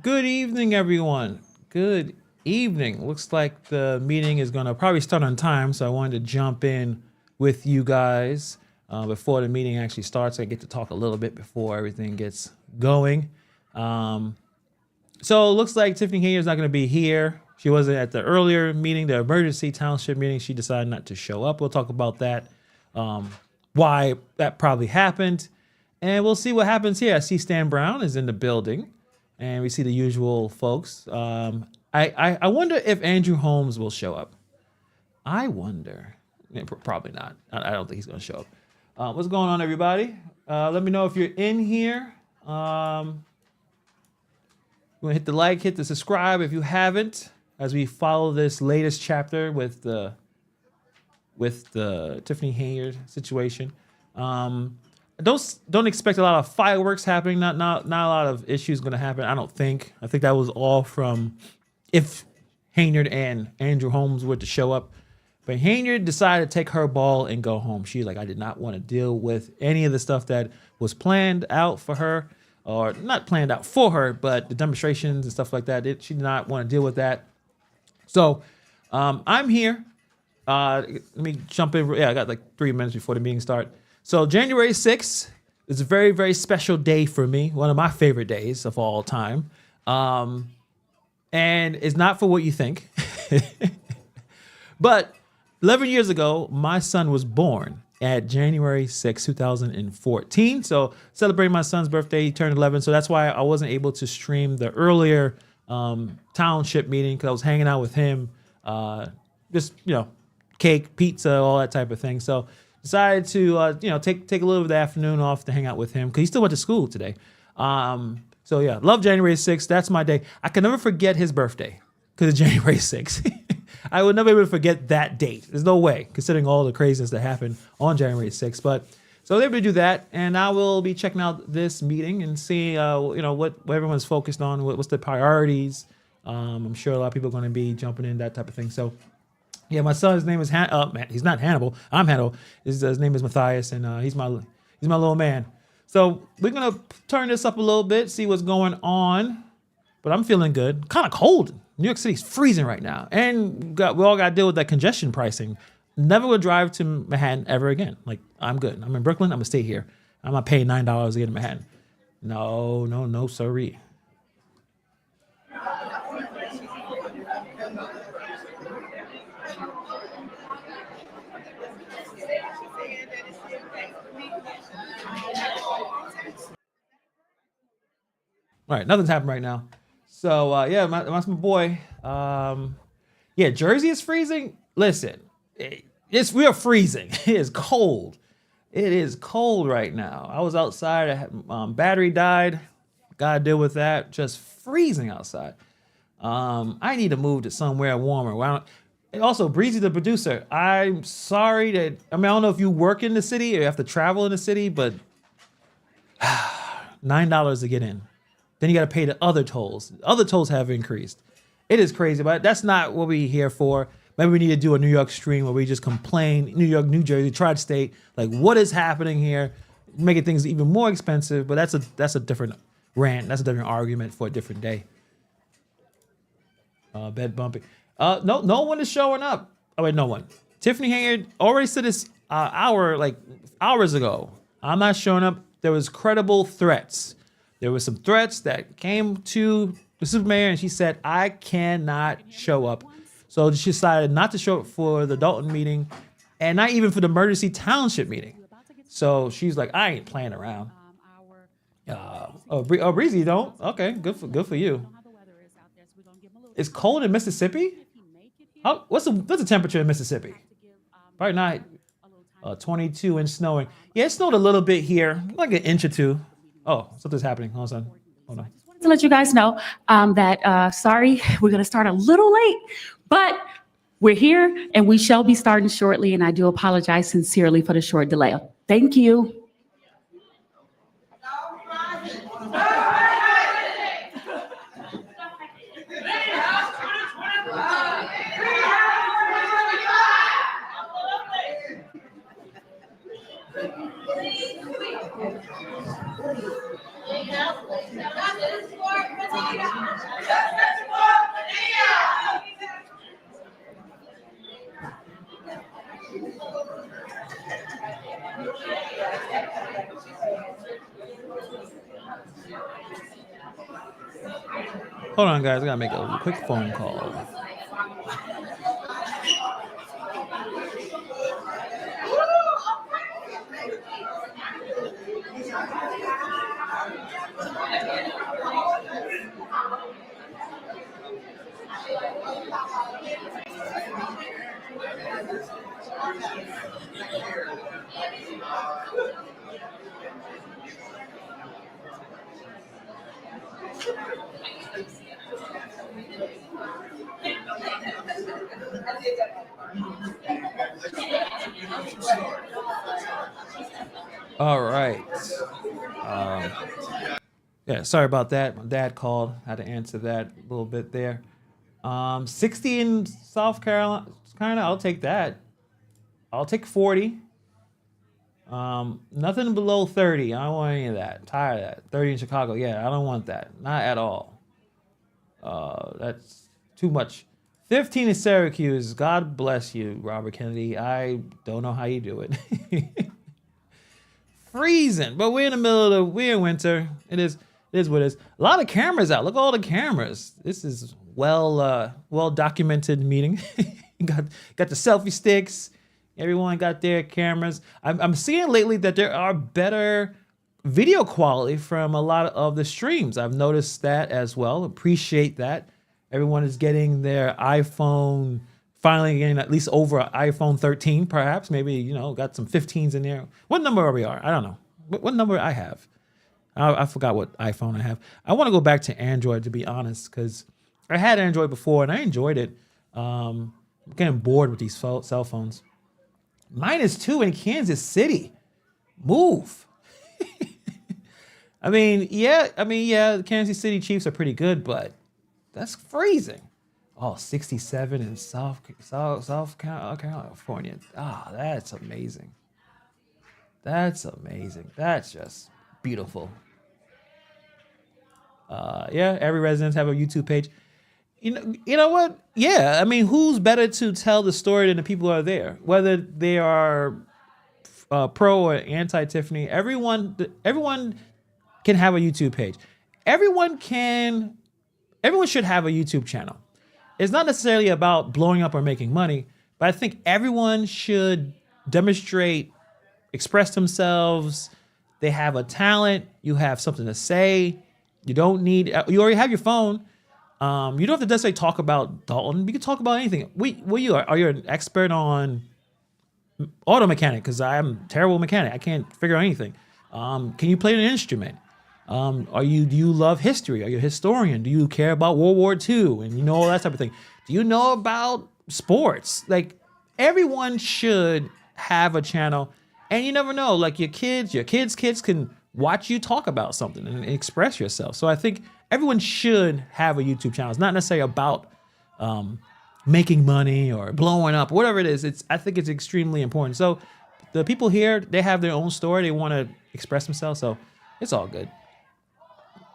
Good evening, everyone. Good evening. Looks like the meeting is going to probably start on time, so I wanted to jump in with you guys before the meeting actually starts. I get to talk a little bit before everything gets going. Um, so it looks like Tiffany Hayes is not going to be here. She wasn't at the earlier meeting, the emergency township meeting. She decided not to show up. We'll talk about that, why that probably happened, and we'll see what happens here. I see Stan Brown is in the building, and we see the usual folks. I wonder if Andrew Holmes will show up. I wonder. Yeah, probably not. I don't think he's going to show up. What's going on, everybody? Let me know if you're in here. You want to hit the like, hit the subscribe if you haven't, as we follow this latest chapter with the Tiffany Hayes situation. Don't expect a lot of fireworks happening. Not a lot of issues going to happen. I don't think. I think that was all from if Haynard and Andrew Holmes were to show up. But Haynard decided to take her ball and go home. She's like, I did not want to deal with any of the stuff that was planned out for her, or not planned out for her, but the demonstrations and stuff like that. She did not want to deal with that. So I'm here. Let me jump in. Yeah, I got like 3 minutes before the meeting starts. So January 6th is a very, very special day for me. One of my favorite days of all time. And it's not for what you think. But 11 years ago, my son was born at January 6, 2014. So celebrating my son's birthday, he turned 11. So that's why I wasn't able to stream the earlier township meeting, because I was hanging out with him. Just, cake, pizza, all that type of thing. So decided to, take a little bit of the afternoon off to hang out with him, because he still went to school today. So yeah, love January 6th. That's my day. I can never forget his birthday because of January 6th. I would never be able to forget that date. There's no way, considering all the craziness that happened on January 6th. But so they're able to do that, and I will be checking out this meeting and see, what everyone's focused on, what's the priorities. I'm sure a lot of people are going to be jumping in, that type of thing. So yeah, my son's name is he's not Hannibal. I'm Hannibal. His name is Matthias, and he's my little man. So we're gonna turn this up a little bit, see what's going on. But I'm feeling good. Kind of cold. New York City's freezing right now, and we all got to deal with that congestion pricing. Never will drive to Manhattan ever again. Like, I'm good. I'm in Brooklyn. I'm gonna stay here. I'm not paying $9 to get to Manhattan. No, sorry. All right, nothing's happening right now. So yeah, that's my boy. Yeah, Jersey is freezing. Listen, we are freezing. It is cold. It is cold right now. I was outside. Battery died. Gotta deal with that. Just freezing outside. I need to move to somewhere warmer. And also, Breezy, the producer, I'm sorry that, I don't know if you work in the city or you have to travel in the city, but $9 to get in. Then you got to pay the other tolls. Other tolls have increased. It is crazy, but that's not what we're here for. Maybe we need to do a New York stream where we just complain, New York, New Jersey, tri-state, like what is happening here, making things even more expensive. But that's a different rant. That's a different argument for a different day. Bed bumping. No one is showing up. Oh wait, no one. Tiffany Hayard already said this hours ago. I'm not showing up. There was credible threats. There were some threats that came to the supermayor, and she said, I cannot show up. So she decided not to show up for the Dolton meeting, and not even for the emergency township meeting. So she's like, I ain't playing around. Breezy, you don't? Okay, good for you. It's cold in Mississippi? What's the temperature in Mississippi? Probably not 22 and snowing. Yeah, it snowed a little bit here, like an inch or two. Oh, something's happening. Hold on. To let you guys know that, sorry, we're going to start a little late, but we're here and we shall be starting shortly. And I do apologize sincerely for the short delay. Thank you. Hold on, guys. I gotta make a quick phone call. All right. Um, yeah, sorry about that. My dad called. Had to answer that a little bit there. 60 in South Carolina. I'll take that. I'll take 40. Nothing below 30. I don't want any of that. I'm tired of that. 30 in Chicago. Yeah, I don't want that. Not at all. That's too much. 15 in Syracuse. God bless you, Robert Kennedy. I don't know how you do it. Freezing, but we're in winter. It is what it is. A lot of cameras out. Look at all the cameras. This is well documented meeting. got the selfie sticks. Everyone got their cameras. I'm seeing lately that there are better video quality from a lot of the streams. I've noticed that as well. Appreciate that. Everyone is getting their iPhone, finally getting at least over an iPhone 13, perhaps. Maybe, got some 15s in there. What number are we on? I don't know. What number I have? I forgot what iPhone I have. I want to go back to Android, to be honest, because I had Android before and I enjoyed it. I'm getting bored with these cell phones. -2 in Kansas City. Move. I mean, the Kansas City Chiefs are pretty good, but that's freezing. Oh, 67 in South California. Ah, that's amazing. That's amazing. That's just beautiful. Every residence have a YouTube page. You know what? Yeah, I mean, who's better to tell the story than the people who are there? Whether they are pro or anti-Tiffany, everyone can have a YouTube page. Everyone should have a YouTube channel. It's not necessarily about blowing up or making money, but I think everyone should demonstrate, express themselves. They have a talent. You have something to say. You already have your phone. You don't have to necessarily talk about Dolton. You can talk about anything. Are you an expert on auto mechanic? Because I'm a terrible mechanic. I can't figure out anything. Can you play an instrument? Do you love history? Are you a historian? Do you care about World War II and all that type of thing? Do you know about sports? Like, everyone should have a channel, and you never know. Like, your kids can watch you talk about something and express yourself. So I think everyone should have a YouTube channel. It's not necessarily about making money or blowing up, whatever it is. I think it's extremely important. So the people here, they have their own story. They want to express themselves. So it's all good.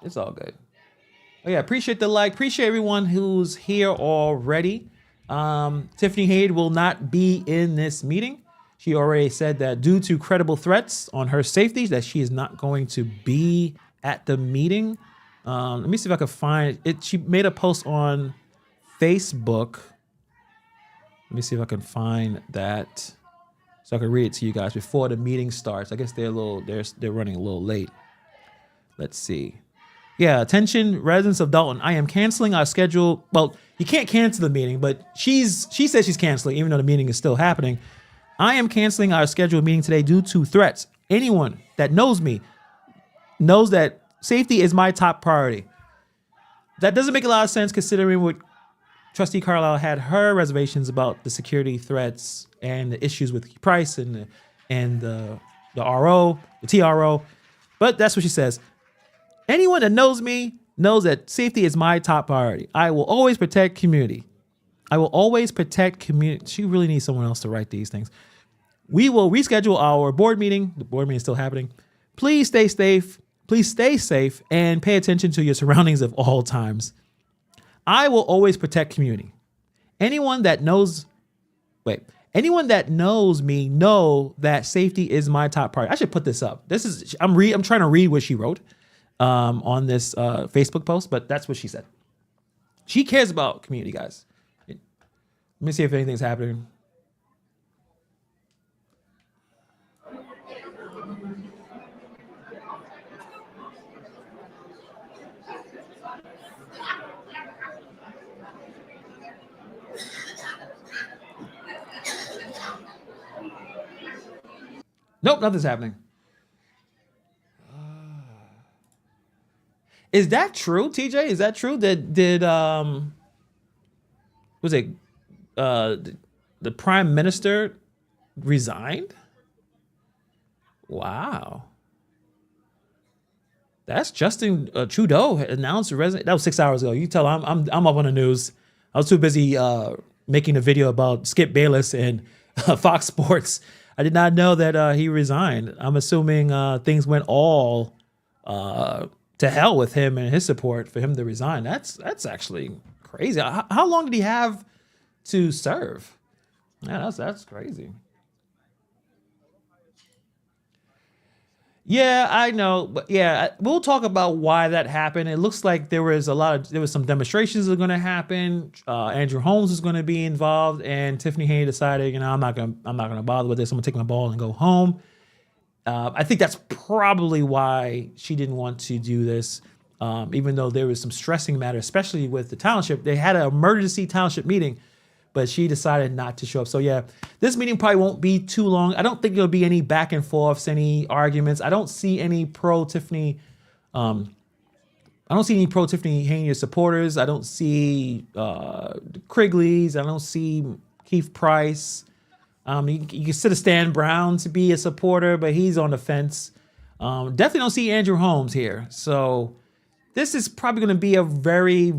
It's all good. Oh yeah, appreciate the like. Appreciate everyone who's here already. Tiffany Hayde will not be in this meeting. She already said that due to credible threats on her safety, that she is not going to be at the meeting. Let me see if I can find it. She made a post on Facebook. Let me see if I can find that so I can read it to you guys before the meeting starts. I guess they're running a little late. Let's see. Yeah, attention residents of Dolton. I am canceling our schedule. Well, you can't cancel the meeting, but she says she's canceling even though the meeting is still happening. I am canceling our scheduled meeting today due to threats. Anyone that knows me knows that safety is my top priority. That doesn't make a lot of sense considering what Trustee Carlisle had her reservations about the security threats and the issues with Price and the RO, the TRO. But that's what she says. Anyone that knows me knows that safety is my top priority. I will always protect community. I will always protect community. She really needs someone else to write these things. We will reschedule our board meeting. The board meeting is still happening. Please stay safe. Please stay safe and pay attention to your surroundings at all times. I will always protect community. Anyone that knows me know that safety is my top priority. I should put this up. I'm trying to read what she wrote on this Facebook post, but that's what she said. she cares about community, guys. Let me see if anything's happening. Nope, nothing's happening. Is that true, TJ? Is that true? Did was it the prime minister resigned? Wow. That's Justin Trudeau announced a resident. That was 6 hours ago. You tell I'm up on the news. I was too busy making a video about Skip Bayless and Fox Sports. I did not know that he resigned. I'm assuming things went all to hell with him and his support for him to resign. That's actually crazy. How long did he have to serve? Yeah, that's crazy. Yeah, I know, but yeah, we'll talk about why that happened. It looks like there was some demonstrations that are going to happen. Andrew Holmes is going to be involved, and Tiffany Hayes decided, I'm not gonna bother with this. I'm gonna take my ball and go home. I think that's probably why she didn't want to do this, even though there was some stressing matter, especially with the township. They had an emergency township meeting, but she decided not to show up. So yeah, this meeting probably won't be too long. I don't think there'll be any back and forths, any arguments. I don't see any pro Tiffany Hayes supporters. I don't see Crigleys. I don't see Keith Price. You consider Stan Brown to be a supporter, but he's on the fence. Definitely don't see Andrew Holmes here. So this is probably going to be a very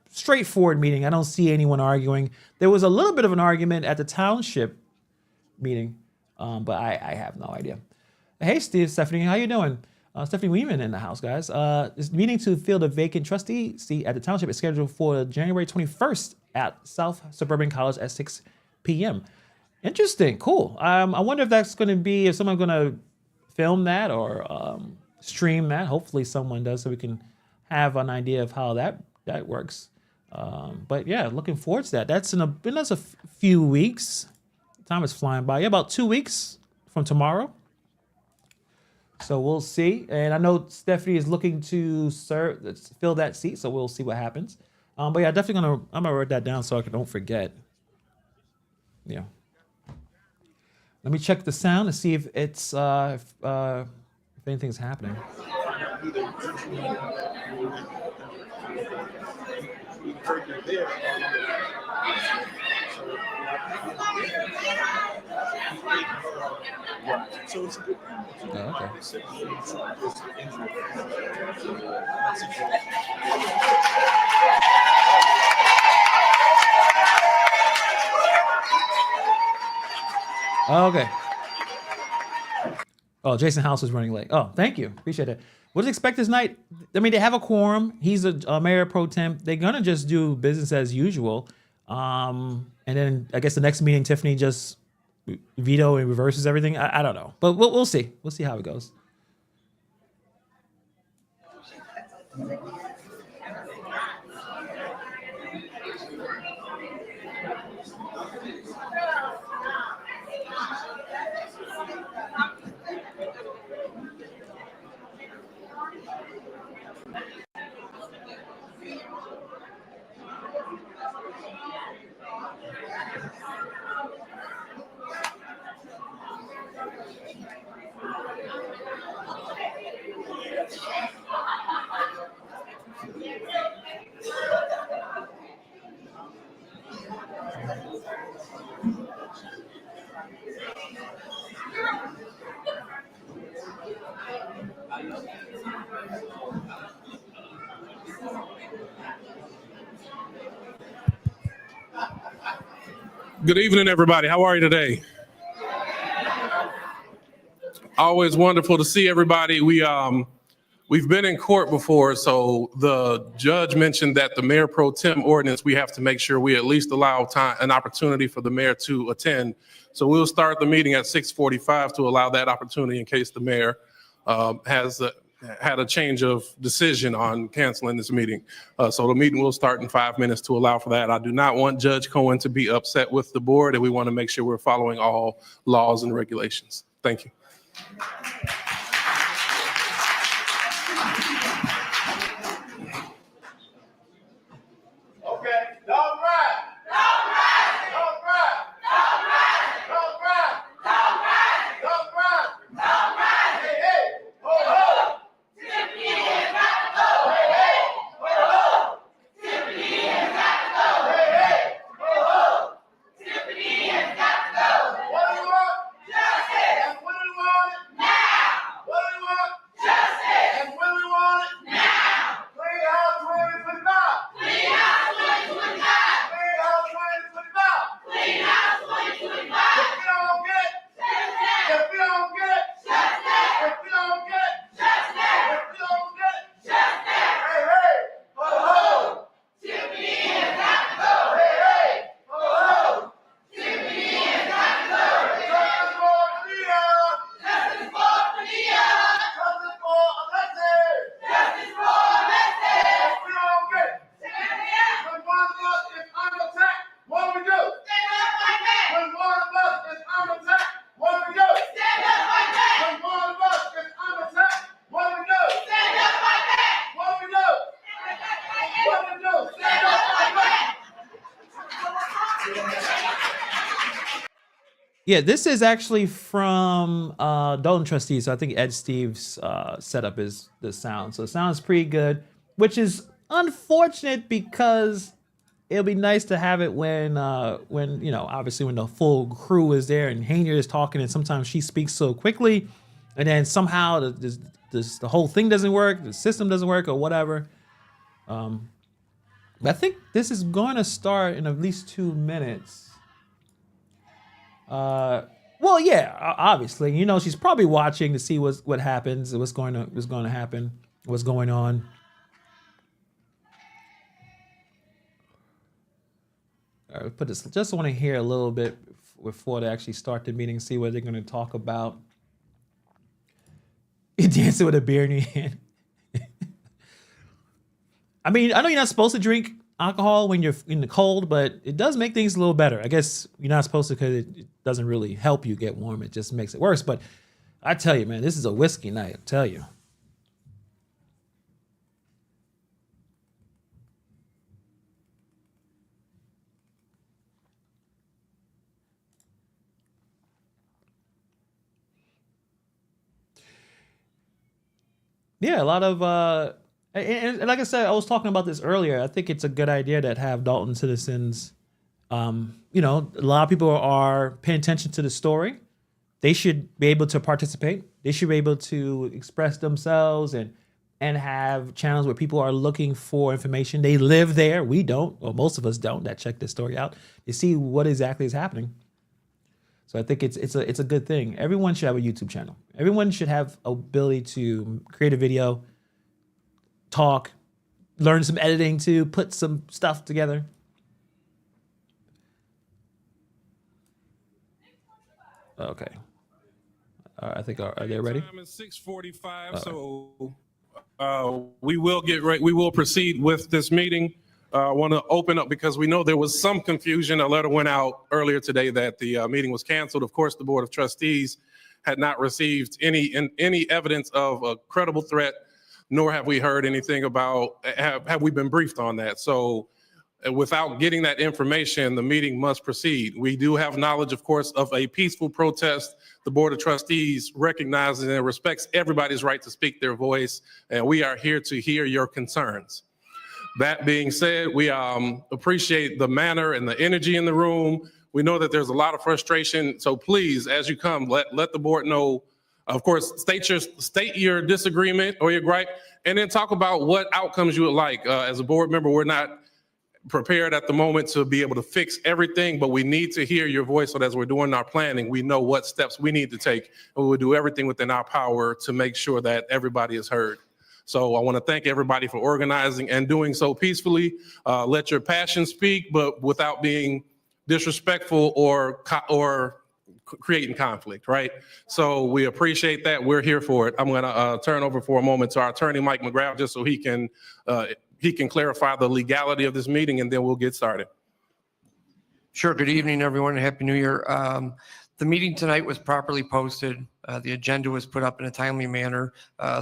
straightforward meeting. I don't see anyone arguing. There was a little bit of an argument at the township meeting, but I have no idea. Hey, Stephanie, how you doing? Stephanie Weeman in the house, guys. This meeting to fill the vacant trustee seat at the township is scheduled for January 21st at South Suburban College at 6 p.m. Interesting, cool. I wonder if that's going to be, if someone's going to film that or stream that. Hopefully someone does, so we can have an idea of how that works. But yeah, looking forward to that. That's a few weeks. Time is flying by. Yeah, about 2 weeks from tomorrow. So we'll see. And I know Stephanie is looking to fill that seat, so we'll see what happens. But yeah, definitely I'm gonna write that down so I don't forget. Yeah. Let me check the sound to see if it's if anything's happening. So it's a good thing. Oh, okay. Okay. Oh, Jason House is running late. Oh, thank you. Appreciate it. What do you expect this night? I mean, they have a quorum. He's a mayor pro temp. They're going to just do business as usual. And then I guess the next meeting, Tiffany just veto and reverses everything. I don't know. But we'll see. We'll see how it goes. Good evening, everybody. How are you today? Always wonderful to see everybody. We've been in court before, so the judge mentioned that the mayor pro tem ordinance, we have to make sure we at least allow an opportunity for the mayor to attend. So we'll start the meeting at 6:45 to allow that opportunity in case the mayor has had a change of decision on canceling this meeting. So the meeting will start in 5 minutes to allow for that. I do not want Judge Cohen to be upset with the board, and we want to make sure we're following all laws and regulations. Thank you. Yeah, this is actually from Dolton Trustee. So I think Ed Steve's setup is the sound. So it sounds pretty good, which is unfortunate because it'll be nice to have it when you know, obviously when the full crew is there and Hainier is talking, and sometimes she speaks so quickly, and then somehow the whole thing doesn't work, the system doesn't work, or whatever. But I think this is going to start in at least 2 minutes. Well, yeah, obviously, you know, she's probably watching to see what happens, what's going to happen, what's going on. All right, put this. Just want to hear a little bit before they actually start the meeting, see what they're going to talk about. You're dancing with a beer in your hand. I mean, I know you're not supposed to drink alcohol when you're in the cold, but it does make things a little better. I guess you're not supposed to because it doesn't really help you get warm. It just makes it worse. But I tell you, man, this is a whiskey night. I tell you. Yeah, a lot of and like I said, I was talking about this earlier. I think it's a good idea to have Dolton citizens. You know, a lot of people are paying attention to the story. They should be able to participate. They should be able to express themselves and have channels where people are looking for information. They live there. We don't, or most of us don't, that check this story out to see what exactly is happening. So I think it's a good thing. Everyone should have a YouTube channel. Everyone should have ability to create a video, talk, learn some editing too, put some stuff together. Okay. I think are they ready? Time is 6:45, so we will get ready. We will proceed with this meeting. I want to open up because we know there was some confusion. A letter went out earlier today that the meeting was canceled. Of course, the Board of Trustees had not received any evidence of a credible threat, nor have we heard anything about, have we been briefed on that. So without getting that information, the meeting must proceed. We do have knowledge, of course, of a peaceful protest. The Board of Trustees recognizes and respects everybody's right to speak their voice, and we are here to hear your concerns. That being said, we appreciate the manner and the energy in the room. We know that there's a lot of frustration, so please, as you come, let the board know. Of course, state your disagreement or your gripe, and then talk about what outcomes you would like. As a board member, we're not prepared at the moment to be able to fix everything, but we need to hear your voice so that as we're doing our planning, we know what steps we need to take, and we will do everything within our power to make sure that everybody is heard. So I want to thank everybody for organizing and doing so peacefully. Let your passion speak, but without being disrespectful or creating conflict, right? So we appreciate that. We're here for it. I'm going to turn over for a moment to our attorney, Mike McGrath, just so he can clarify the legality of this meeting, and then we'll get started. Sure. Good evening, everyone. Happy New Year. The meeting tonight was properly posted. The agenda was put up in a timely manner.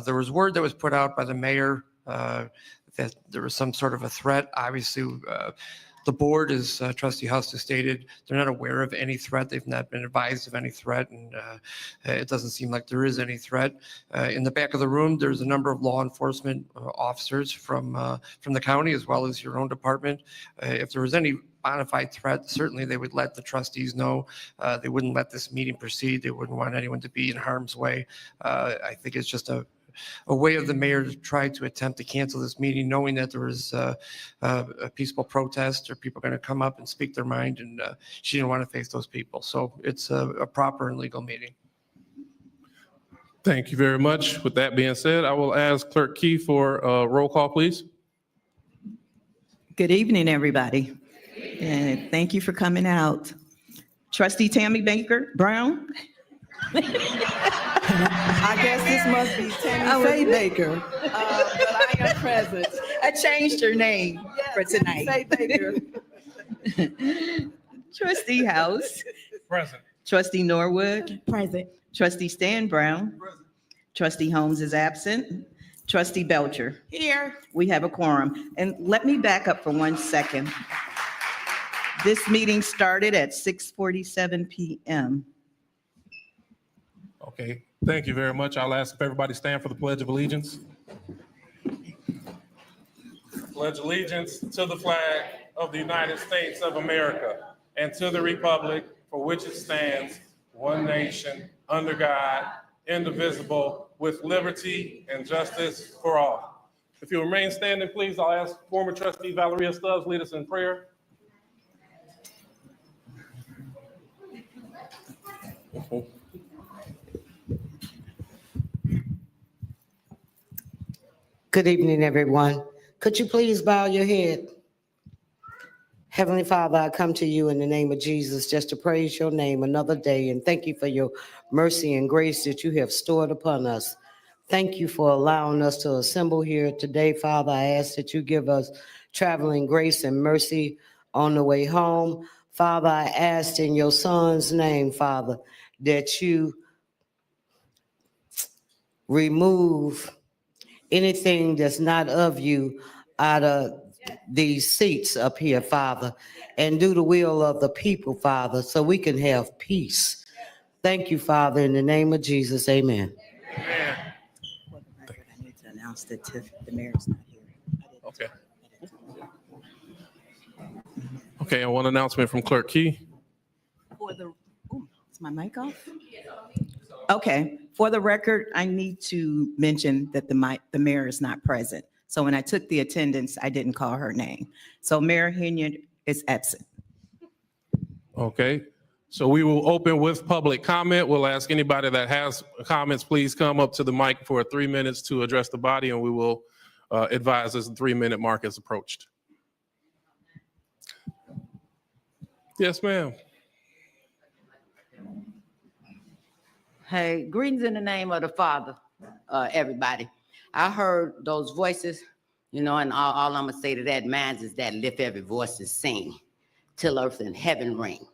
There was word that was put out by the mayor that there was some sort of a threat. Obviously, the board, as Trustee House has stated, they're not aware of any threat. They've not been advised of any threat, and it doesn't seem like there is any threat. In the back of the room, there's a number of law enforcement officers from the county as well as your own department. If there was any bona fide threat, certainly they would let the trustees know. They wouldn't let this meeting proceed. They wouldn't want anyone to be in harm's way. I think it's just a way of the mayor to try to attempt to cancel this meeting, knowing that there was a peaceful protest or people going to come up and speak their mind, and she didn't want to face those people. So it's a proper and legal meeting. Thank you very much. With that being said, I will ask Clerk Key for a roll call, please. Good evening, everybody, and thank you for coming out. Trustee Tammy Baker Brown. I guess this must be Tammy Faye Baker, but I am present. I changed your name for tonight. Tammy Faye Baker. Trustee House. Present. Trustee Norwood. Present. Trustee Stan Brown. Trustee Holmes is absent. Trustee Belcher. Here. We have a quorum. And let me back up for 1 second. This meeting started at 6:47 p.m. Okay, thank you very much. I'll ask if everybody stand for the Pledge of Allegiance. Pledge allegiance to the flag of the United States of America and to the republic for which it stands, one nation, under God, indivisible, with liberty and justice for all. If you remain standing, please, I'll ask former trustee Valeria Stubbs lead us in prayer. Good evening, everyone. Could you please bow your head? Heavenly Father, I come to you in the name of Jesus just to praise your name another day and thank you for your mercy and grace that you have stored upon us. Thank you for allowing us to assemble here today, Father. I ask that you give us traveling grace and mercy on the way home. Father, I ask in your son's name, Father, that you remove anything that's not of you out of these seats up here, Father, and do the will of the people, Father, so we can have peace. Thank you, Father, in the name of Jesus, amen. Amen. For the record, I need to announce that the mayor's not here. Okay. Okay, and one announcement from Clerk Key. Is my mic off? Okay, for the record, I need to mention that the mayor is not present. So when I took the attendance, I didn't call her name. So Mayor Henyard is absent. Okay, so we will open with public comment. We'll ask anybody that has comments, please come up to the mic for 3 minutes to address the body, and we will advise as the 3-minute mark is approached. Yes, ma'am. Hey, greetings in the name of the Father, everybody. I heard those voices, and all I'm gonna say to that, man, is that lift every voice and sing till earth and heaven ring.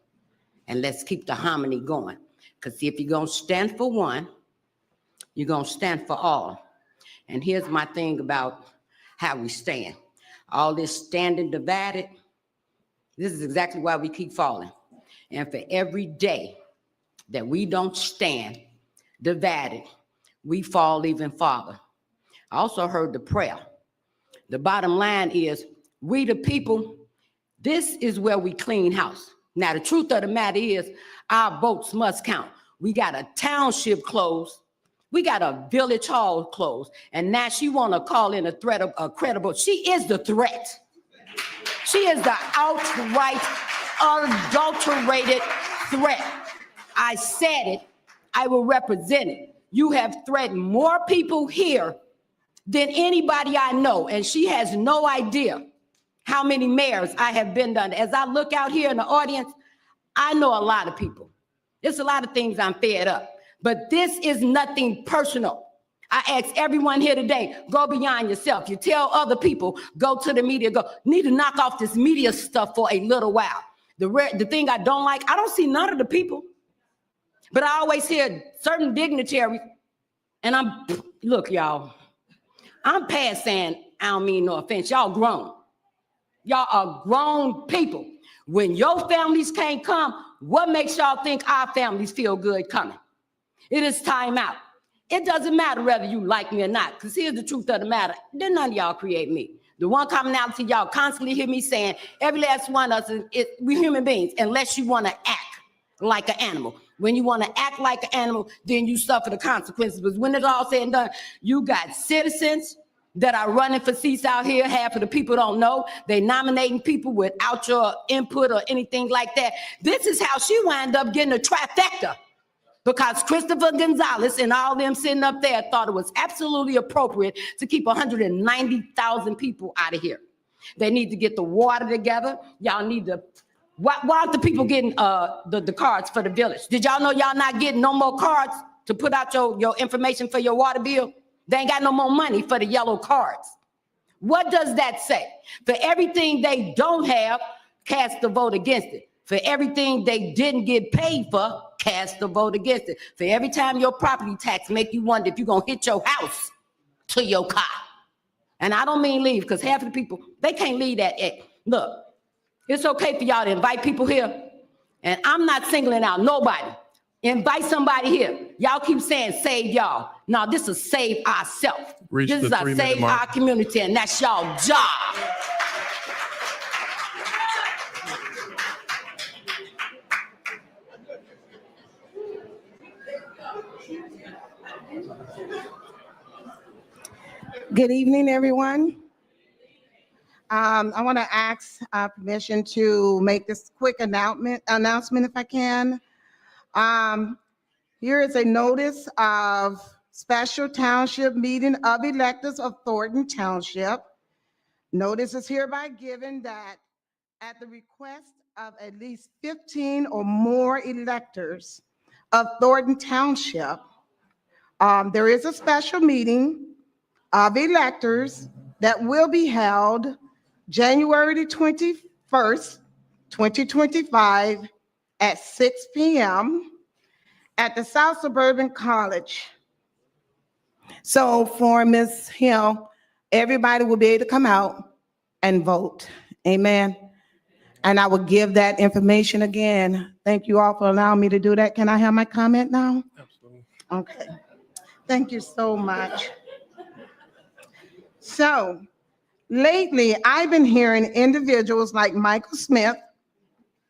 And let's keep the harmony going. Because see, if you're gonna stand for one, you're gonna stand for all. And here's my thing about how we stand. All this standing divided, this is exactly why we keep falling. And for every day that we don't stand divided, we fall even farther. I also heard the prayer. The bottom line is, we the people, this is where we clean house. Now, the truth of the matter is, our votes must count. We got a township closed. We got a village hall closed. And now she want to call in a threat of a credible. She is the threat. She is the outright, unadulterated threat. I said it. I will represent it. You have threatened more people here than anybody I know, and she has no idea how many mayors I have been under. As I look out here in the audience, I know a lot of people. There's a lot of things I'm fed up, but this is nothing personal. I ask everyone here today, go beyond yourself. You tell other people, go to the media, need to knock off this media stuff for a little while. The thing I don't like, I don't see none of the people, but I always hear certain dignitaries, and look, y'all, I'm past saying, I don't mean no offense. Y'all grown. Y'all are grown people. When your families can't come, what makes y'all think our families feel good coming? It is time out. It doesn't matter whether you like me or not, because here's the truth of the matter. Then none of y'all create me. The one commonality y'all constantly hear me saying, every last one of us, we human beings, unless you want to act like an animal. When you want to act like an animal, then you suffer the consequences. But when it's all said and done, you got citizens that are running for seats out here. Half of the people don't know. They nominating people without your input or anything like that. This is how she wound up getting a trifecta. Because Christopher Gonzalez and all them sitting up there thought it was absolutely appropriate to keep 190,000 people out of here. They need to get the water together. Y'all need to, why aren't the people getting the cards for the village? Did y'all know y'all not getting no more cards to put out your information for your water bill? They ain't got no more money for the yellow cards. What does that say? For everything they don't have, cast the vote against it. For everything they didn't get paid for, cast the vote against it. For every time your property tax make you wonder if you're going to hit your house to your car. And I don't mean leave, because half of the people, they can't leave that. Look, it's okay for y'all to invite people here. And I'm not singling out nobody. Invite somebody here. Y'all keep saying save y'all. No, this is save ourselves. This is our save our community, and that's y'all job. Good evening, everyone. I want to ask permission to make this quick announcement if I can. Here is a notice of special township meeting of electors of Thornton Township. Notice is hereby given that at the request of at least 15 or more electors of Thornton Township, there is a special meeting of electors that will be held January the 21st, 2025 at 6 p.m. at the South Suburban College. So for Ms. Hill, everybody will be able to come out and vote. Amen. And I will give that information again. Thank you all for allowing me to do that. Can I have my comment now? Absolutely. Okay. Thank you so much. So lately, I've been hearing individuals like Michael Smith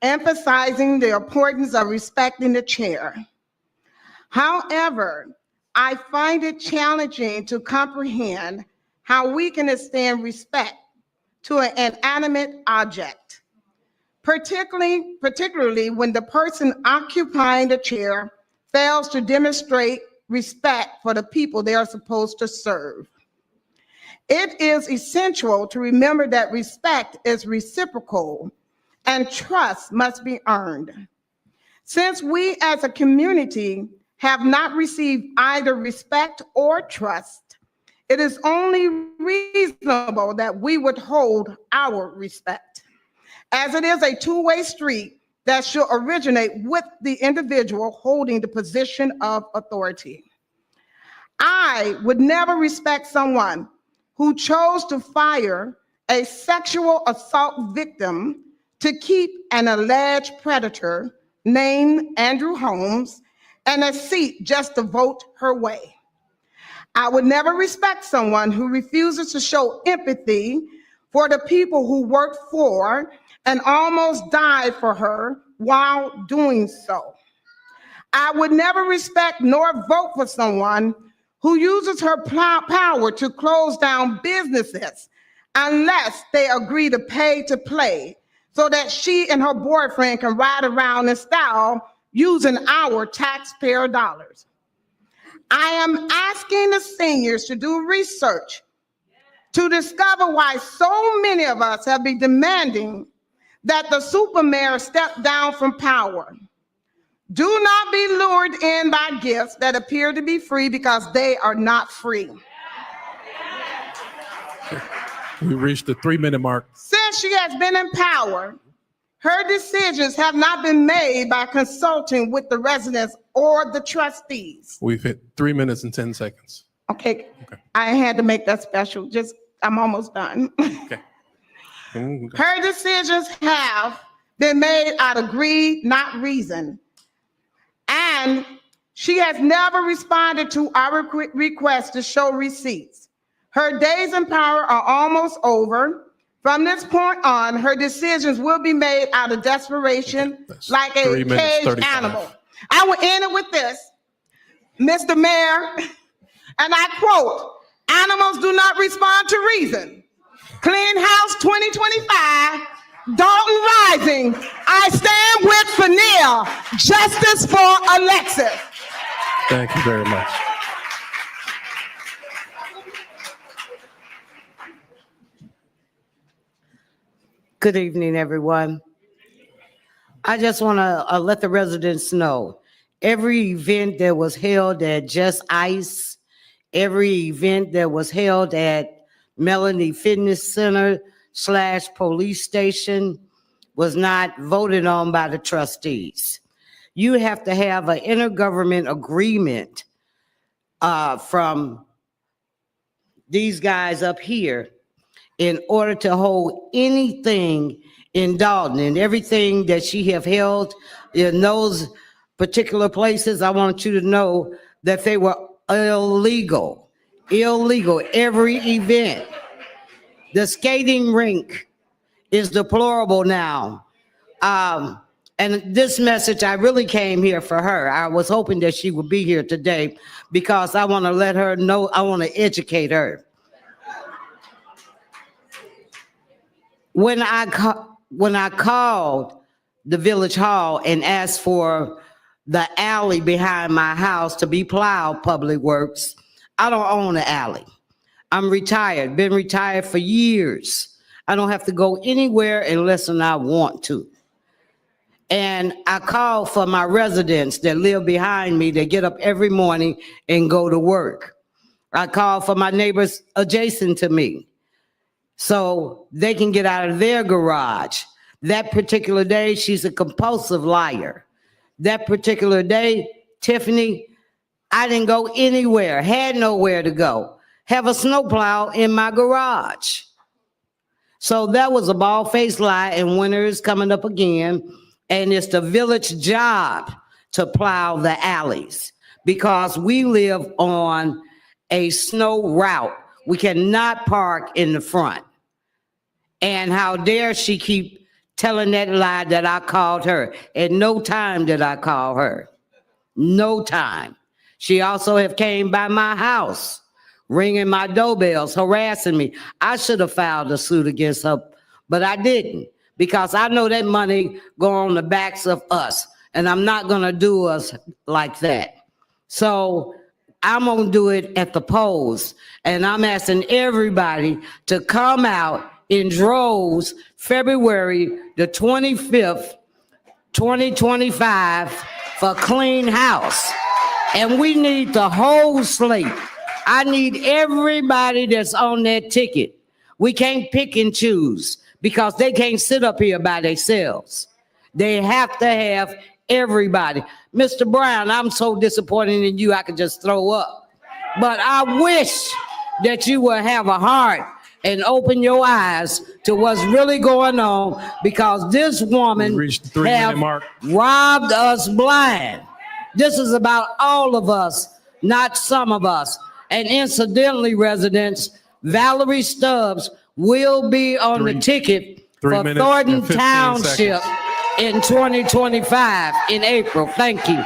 emphasizing the importance of respecting the chair. However, I find it challenging to comprehend how we can extend respect to an inanimate object, particularly when the person occupying the chair fails to demonstrate respect for the people they are supposed to serve. It is essential to remember that respect is reciprocal and trust must be earned. Since we as a community have not received either respect or trust, it is only reasonable that we would hold our respect, as it is a two-way street that should originate with the individual holding the position of authority. I would never respect someone who chose to fire a sexual assault victim to keep an alleged predator named Andrew Holmes in a seat just to vote her way. I would never respect someone who refuses to show empathy for the people who worked for and almost died for her while doing so. I would never respect nor vote for someone who uses her power to close down businesses unless they agree to pay to play so that she and her boyfriend can ride around in style using our taxpayer dollars. I am asking the seniors to do research to discover why so many of us have been demanding that the super mayor step down from power. Do not be lured in by gifts that appear to be free because they are not free. We reached the 3-minute mark. Since she has been in power, her decisions have not been made by consulting with the residents or the trustees. We've hit 3 minutes and 10 seconds. Okay, I had to make that special. I'm almost done. Okay. Her decisions have been made out of greed, not reason. And she has never responded to our request to show receipts. Her days in power are almost over. From this point on, her decisions will be made out of desperation, like a 3 minutes, caged 35. animal. I will end it with this. Mr. Mayor, and I quote, "Animals do not respond to reason." Clean House 2025, Dolton Rising. I stand with Fanil. Justice for Alexis. Thank you very much. Good evening, everyone. I just want to let the residents know, every event that was held at Just Ice, every event that was held at Melanie Fitness Center / police station was not voted on by the trustees. You have to have an intergovernment agreement from these guys up here in order to hold anything in Dolton. And everything that she have held in those particular places, I want you to know that they were illegal, every event. The skating rink is deplorable now. And this message, I really came here for her. I was hoping that she would be here today because I want to let her know, I want to educate her. When I called the village hall and asked for the alley behind my house to be plowed, Public Works, I don't own an alley. I'm retired, been retired for years. I don't have to go anywhere unless I want to. And I called for my residents that live behind me that get up every morning and go to work. I called for my neighbors adjacent to me so they can get out of their garage. That particular day, she's a compulsive liar. That particular day, Tiffany, I didn't go anywhere, had nowhere to go. Have a snowplow in my garage. So that was a bald-faced lie, and winter is coming up again, and it's the village job to plow the alleys because we live on a snow route. We cannot park in the front. And how dare she keep telling that lie that I called her. At no time did I call her. No time. She also have came by my house, ringing my doorbells, harassing me. I should have filed a suit against her, but I didn't because I know that money go on the backs of us, and I'm not going to do us like that. So I'm going to do it at the polls, and I'm asking everybody to come out in droves February the 25th, 2025 for Clean House. And we need the whole slate. I need everybody that's on that ticket. We can't pick and choose because they can't sit up here by themselves. They have to have everybody. Mr. Brown, I'm so disappointed in you, I could just throw up. But I wish that you would have a heart and open your eyes to what's really going on because this woman have robbed us blind. This is about all of us, not some of us. And incidentally, residents, Valerie Stubbs will be on the ticket for Thornton Township in 2025 in April. Thank you.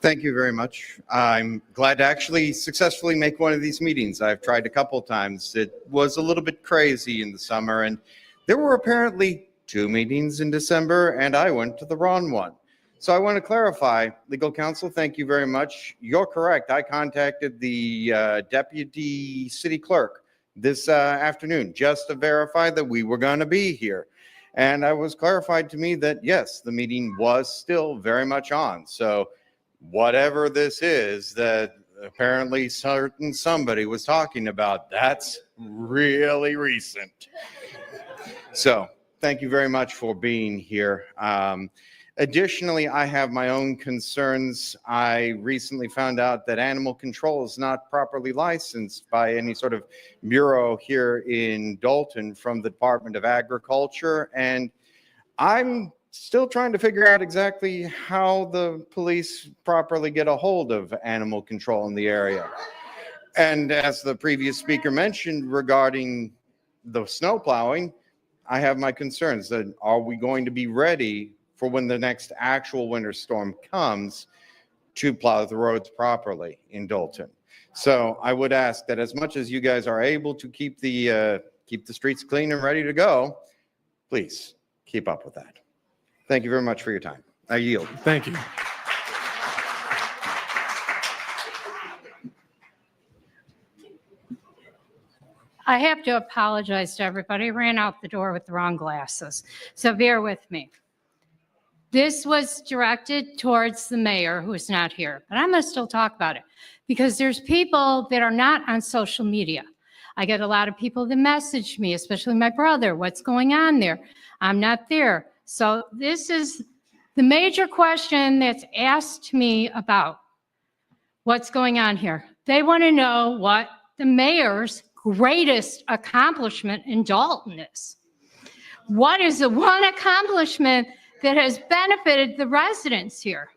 Thank you very much. I'm glad to actually successfully make one of these meetings. I've tried a couple times. It was a little bit crazy in the summer, and there were apparently 2 meetings in December, and I went to the wrong one. So I want to clarify, legal counsel, thank you very much. You're correct. I contacted the deputy city clerk this afternoon just to verify that we were going to be here. And I was clarified to me that, yes, the meeting was still very much on. So whatever this is that apparently certain somebody was talking about, that's really recent. So thank you very much for being here. Additionally, I have my own concerns. I recently found out that animal control is not properly licensed by any sort of bureau here in Dolton from the Department of Agriculture. And I'm still trying to figure out exactly how the police properly get a hold of animal control in the area. And as the previous speaker mentioned regarding the snow plowing, I have my concerns that are we going to be ready for when the next actual winter storm comes to plow the roads properly in Dolton. So I would ask that as much as you guys are able to keep the streets clean and ready to go, please keep up with that. Thank you very much for your time. I yield. Thank you. I have to apologize to everybody. I ran out the door with the wrong glasses, so bear with me. This was directed towards the mayor, who is not here, but I'm going to still talk about it because there's people that are not on social media. I get a lot of people that message me, especially my brother, what's going on there? I'm not there. So this is the major question that's asked me about what's going on here. They want to know what the mayor's greatest accomplishment in Dolton is. What is the one accomplishment that has benefited the residents here,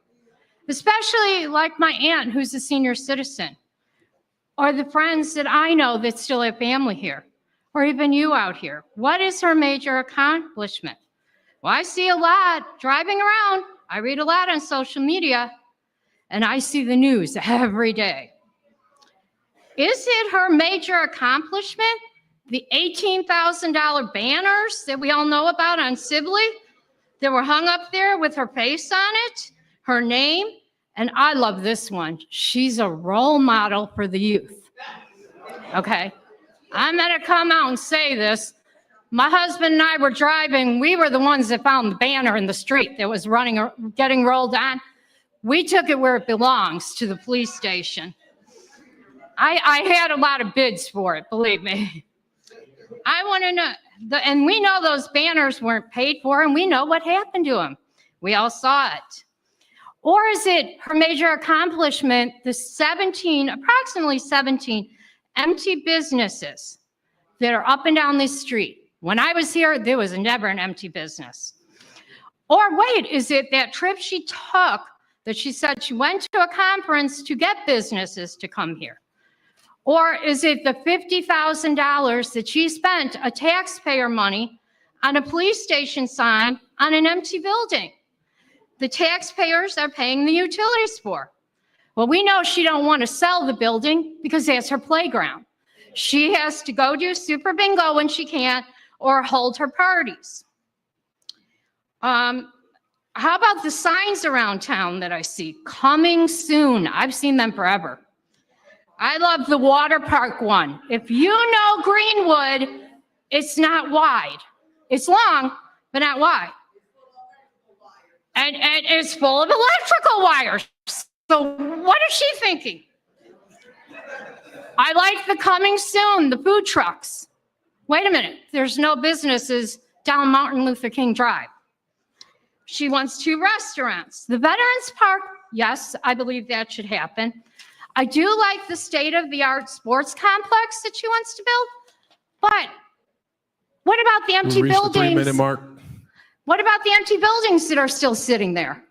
especially like my aunt who's a senior citizen, or the friends that I know that still have family here, or even you out here? What is her major accomplishment? Well, I see a lot driving around. I read a lot on social media, and I see the news every day. Is it her major accomplishment, the $18,000 banners that we all know about on Sibley that were hung up there with her face on it, her name? And I love this one. She's a role model for the youth. Okay, I'm gonna come out and say this. My husband and I were driving. We were the ones that found the banner in the street that was getting rolled on. We took it where it belongs, to the police station. I had a lot of bids for it, believe me. I want to know, and we know those banners weren't paid for, and we know what happened to them. We all saw it. Or is it her major accomplishment, the approximately 17 empty businesses that are up and down this street? When I was here, there was never an empty business. Or wait, is it that trip she took that she said she went to a conference to get businesses to come here? Or is it the $50,000 that she spent, a taxpayer money, on a police station sign on an empty building? The taxpayers are paying the utilities for. Well, we know she don't want to sell the building because that's her playground. She has to go do Super Bingo when she can, or hold her parties. How about the signs around town that I see? Coming soon. I've seen them forever. I love the water park one. If you know Greenwood, it's not wide. It's long, but not wide. And it's full of electrical wires. So what is she thinking? I like the coming soon, the food trucks. Wait a minute, there's no businesses down Martin Luther King Drive. She wants 2 restaurants. The Veterans Park, yes, I believe that should happen. I do like the state-of-the-art sports complex that she wants to build, but what about the empty buildings? 3-minute mark. What about the empty buildings that are still sitting there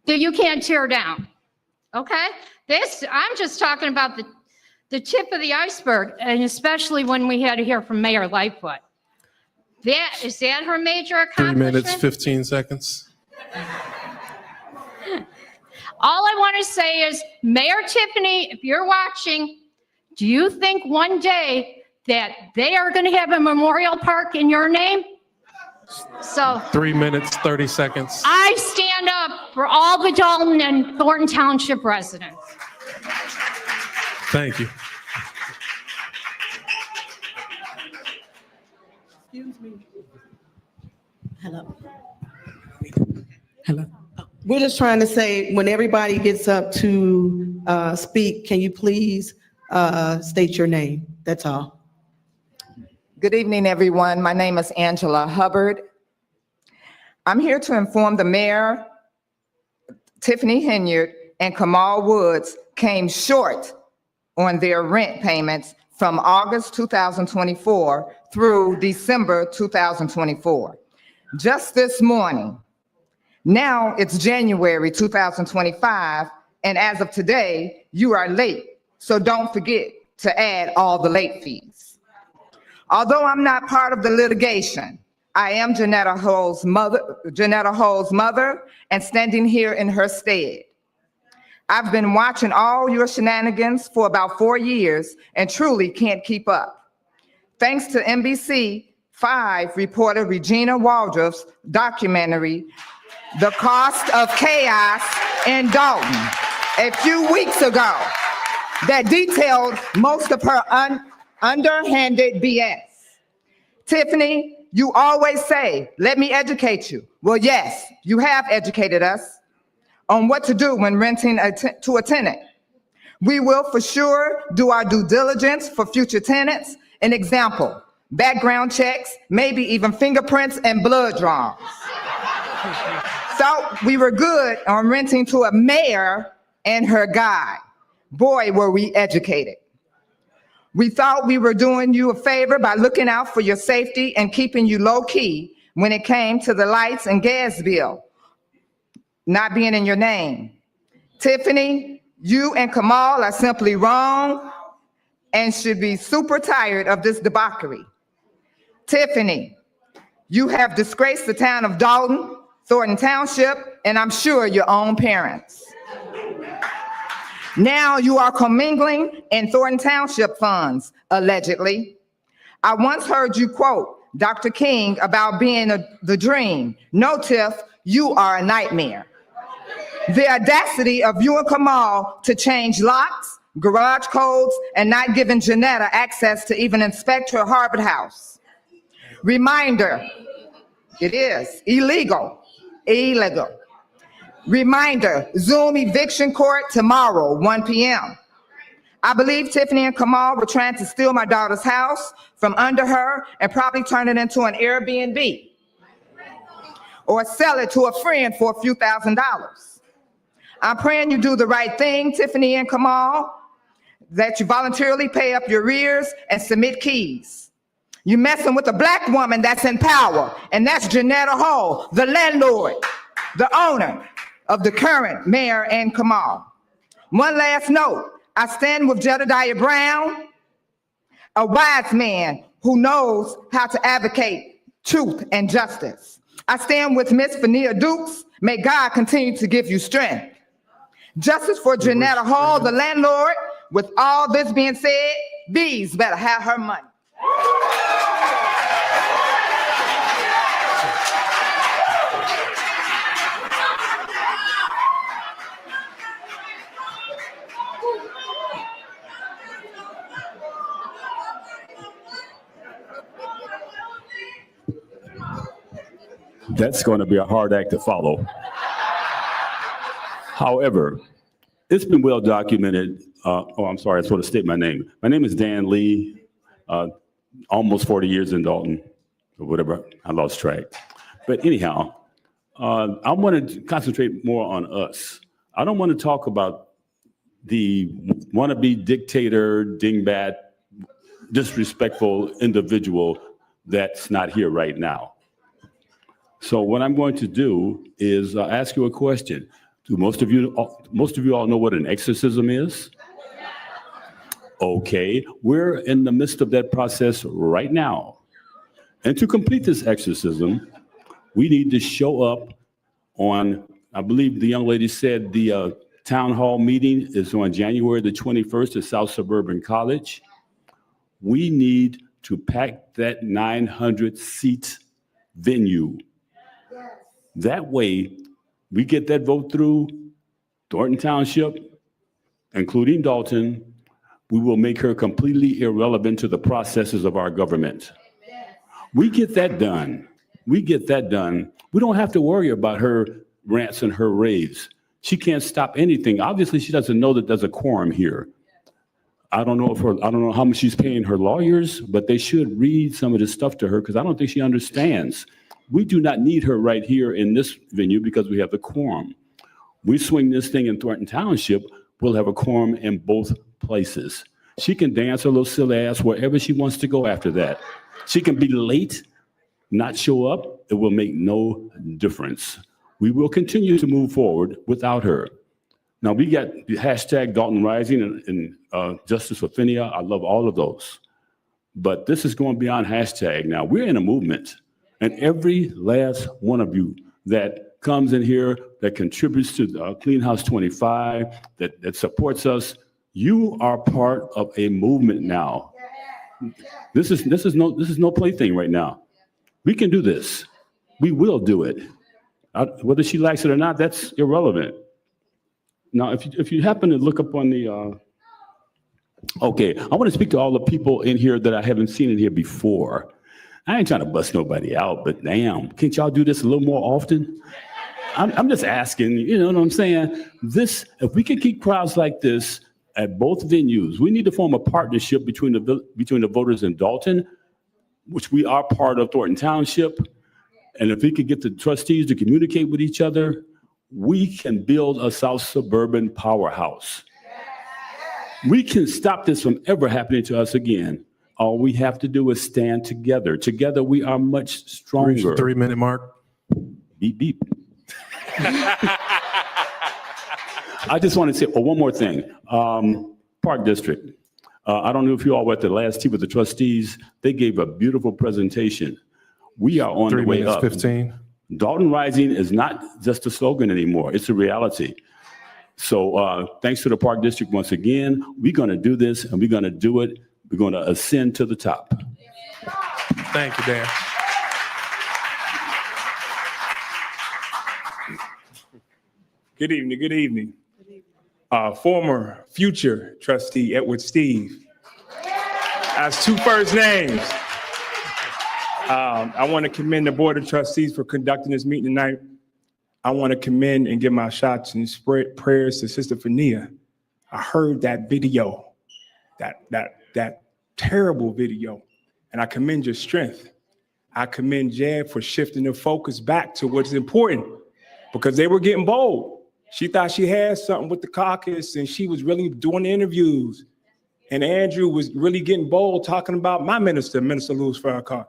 that you can't tear down? Okay, I'm just talking about the tip of the iceberg, and especially when we had to hear from Mayor Lightfoot. Is that her major accomplishment? 3 minutes, 15 seconds. All I want to say is, Mayor Tiffany, if you're watching, do you think one day that they are going to have a memorial park in your name? So 3 minutes, 30 seconds. I stand up for all the Dolton and Thornton Township residents. Thank you. Hello. Hello. We're just trying to say, when everybody gets up to speak, can you please state your name? That's all. Good evening, everyone. My name is Angela Hubbard. I'm here to inform the mayor, Tiffany Henyard, and Kamal Woods came short on their rent payments from August 2024 through December 2024. Just this morning. Now it's January 2025, and as of today, you are late. So don't forget to add all the late fees. Although I'm not part of the litigation, I am Janetta Hull's mother, and standing here in her stead. I've been watching all your shenanigans for about 4 years and truly can't keep up. Thanks to NBC5 reporter Regina Waldrop's documentary, The Cost of Chaos in Dolton, a few weeks ago, that detailed most of her underhanded BS. Tiffany, you always say, let me educate you. Well, yes, you have educated us on what to do when renting to a tenant. We will for sure do our due diligence for future tenants. An example, background checks, maybe even fingerprints and blood draws. So we were good on renting to a mayor and her guy. Boy, were we educated. We thought we were doing you a favor by looking out for your safety and keeping you low key when it came to the lights and gas bill not being in your name. Tiffany, you and Kamal are simply wrong and should be super tired of this debauchery. Tiffany, you have disgraced the town of Dolton, Thornton Township, and I'm sure your own parents. Now you are commingling in Thornton Township funds, allegedly. I once heard you quote Dr. King about being the dream. No, Tiff, you are a nightmare. The audacity of you and Kamal to change locks, garage codes, and not giving Janetta access to even inspect her Harvard house. Reminder, it is illegal. Reminder, Zoom eviction court tomorrow, 1 p.m. I believe Tiffany and Kamal were trying to steal my daughter's house from under her and probably turn it into an Airbnb or sell it to a friend for a few $1,000s. I'm praying you do the right thing, Tiffany and Kamal, that you voluntarily pay up your arrears and submit keys. You're messing with a Black woman that's in power, and that's Janetta Hull, the landlord, the owner of the current mayor and Kamal. One last note, I stand with Jedediah Brown, a wise man who knows how to advocate truth and justice. I stand with Miss Fania Dukes. May God continue to give you strength. Justice for Janetta Hall, the landlord. With all this being said, Bees better have her money. That's going to be a hard act to follow. However, it's been well documented. I'm sorry, I sort of state my name. My name is Dan Lee, almost 40 years in Dolton, or whatever, I lost track. But anyhow, I want to concentrate more on us. I don't want to talk about the wannabe dictator, dingbat, disrespectful individual that's not here right now. So what I'm going to do is ask you a question. Do most of you all know what an exorcism is? Okay, we're in the midst of that process right now. And to complete this exorcism, we need to show up on, I believe the young lady said the town hall meeting is on January the 21st at South Suburban College. We need to pack that 900-seat venue. That way, We get that vote through Thornton Township, including Dolton, we will make her completely irrelevant to the processes of our government. We get that done. We get that done. We don't have to worry about her rants and her raves. She can't stop anything. Obviously, she doesn't know that there's a quorum here. I don't know how much she's paying her lawyers, but they should read some of this stuff to her because I don't think she understands. We do not need her right here in this venue because we have the quorum. We swing this thing in Thornton Township, we'll have a quorum in both places. She can dance her little silly ass wherever she wants to go after that. She can be late, not show up. It will make no difference. We will continue to move forward without her. Now, we got the hashtag Dolton Rising and Justice for Phinia. I love all of those. But this is going beyond hashtag now. We're in a movement. And every last one of you that comes in here, that contributes to Clean House 25, that supports us, you are part of a movement now. This is no plaything right now. We can do this. We will do it. Whether she likes it or not, that's irrelevant. Now, if you happen to look up on the, okay, I want to speak to all the people in here that I haven't seen in here before. I ain't trying to bust nobody out, but damn, can't y'all do this a little more often? I'm just asking, you know what I'm saying? If we can keep crowds like this at both venues, we need to form a partnership between the voters in Dolton, which we are part of Thornton Township. And if we could get the trustees to communicate with each other, we can build a South Suburban powerhouse. We can stop this from ever happening to us again. All we have to do is stand together. Together, we are much stronger. Reach the 3-minute mark. Beep, beep. I just want to say one more thing. Park District. I don't know if you all were at the last tea with the trustees. They gave a beautiful presentation. We are on the way up. 3 minutes, 15. Dalton Rising is not just a slogan anymore. It's a reality. So thanks to the Park District once again. We're going to do this, and we're going to do it. We're going to ascend to the top. Thank you, Dan. Good evening. Good evening. Former future trustee Edward Steve has 2 first names. I want to commend the Board of Trustees for conducting this meeting tonight. I want to commend and give my shots and spread prayers to Sister Phinia. I heard that video, that terrible video, and I commend your strength. I commend Jed for shifting the focus back to what's important because they were getting bold. She thought she had something with the caucus and she was really doing the interviews. And Andrew was really getting bold talking about my minister, Minister Louis Farrakhan,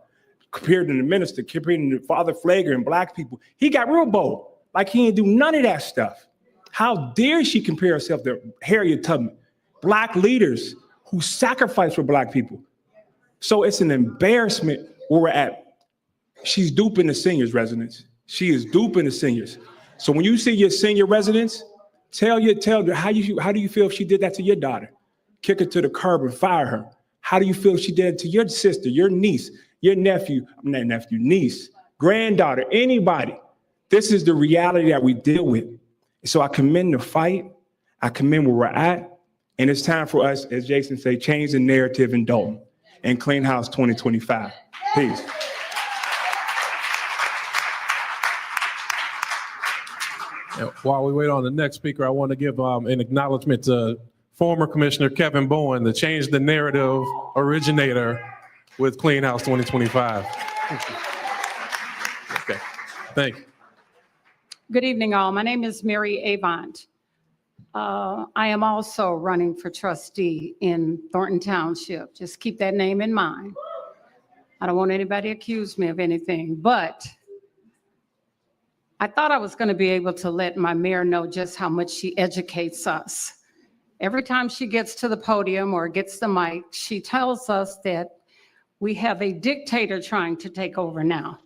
compared to the minister, compared to Father Flager and Black people. He got real bold, like he didn't do none of that stuff. How dare she compare herself to Harriet Tubman, Black leaders who sacrificed for Black people. So it's an embarrassment where we're at. She's duping the seniors residents. She is duping the seniors. So when you see your senior residents, tell her how do you feel if she did that to your daughter? Kick her to the curb and fire her. How do you feel if she did it to your sister, your niece, your niece, granddaughter, anybody? This is the reality that we deal with. So I commend the fight. I commend where we're at. And it's time for us, as Jason said, change the narrative in Dolton and Clean House 2025. Peace. While we wait on the next speaker, I want to give an acknowledgement to former Commissioner Kevin Bowen, the Change the Narrative originator with Clean House 2025. Okay, thank you. Good evening, all. My name is Mary Avant. I am also running for trustee in Thornton Township. Just keep that name in mind. I don't want anybody to accuse me of anything, but I thought I was going to be able to let my mayor know just how much she educates us. Every time she gets to the podium or gets the mic, she tells us that we have a dictator trying to take over now.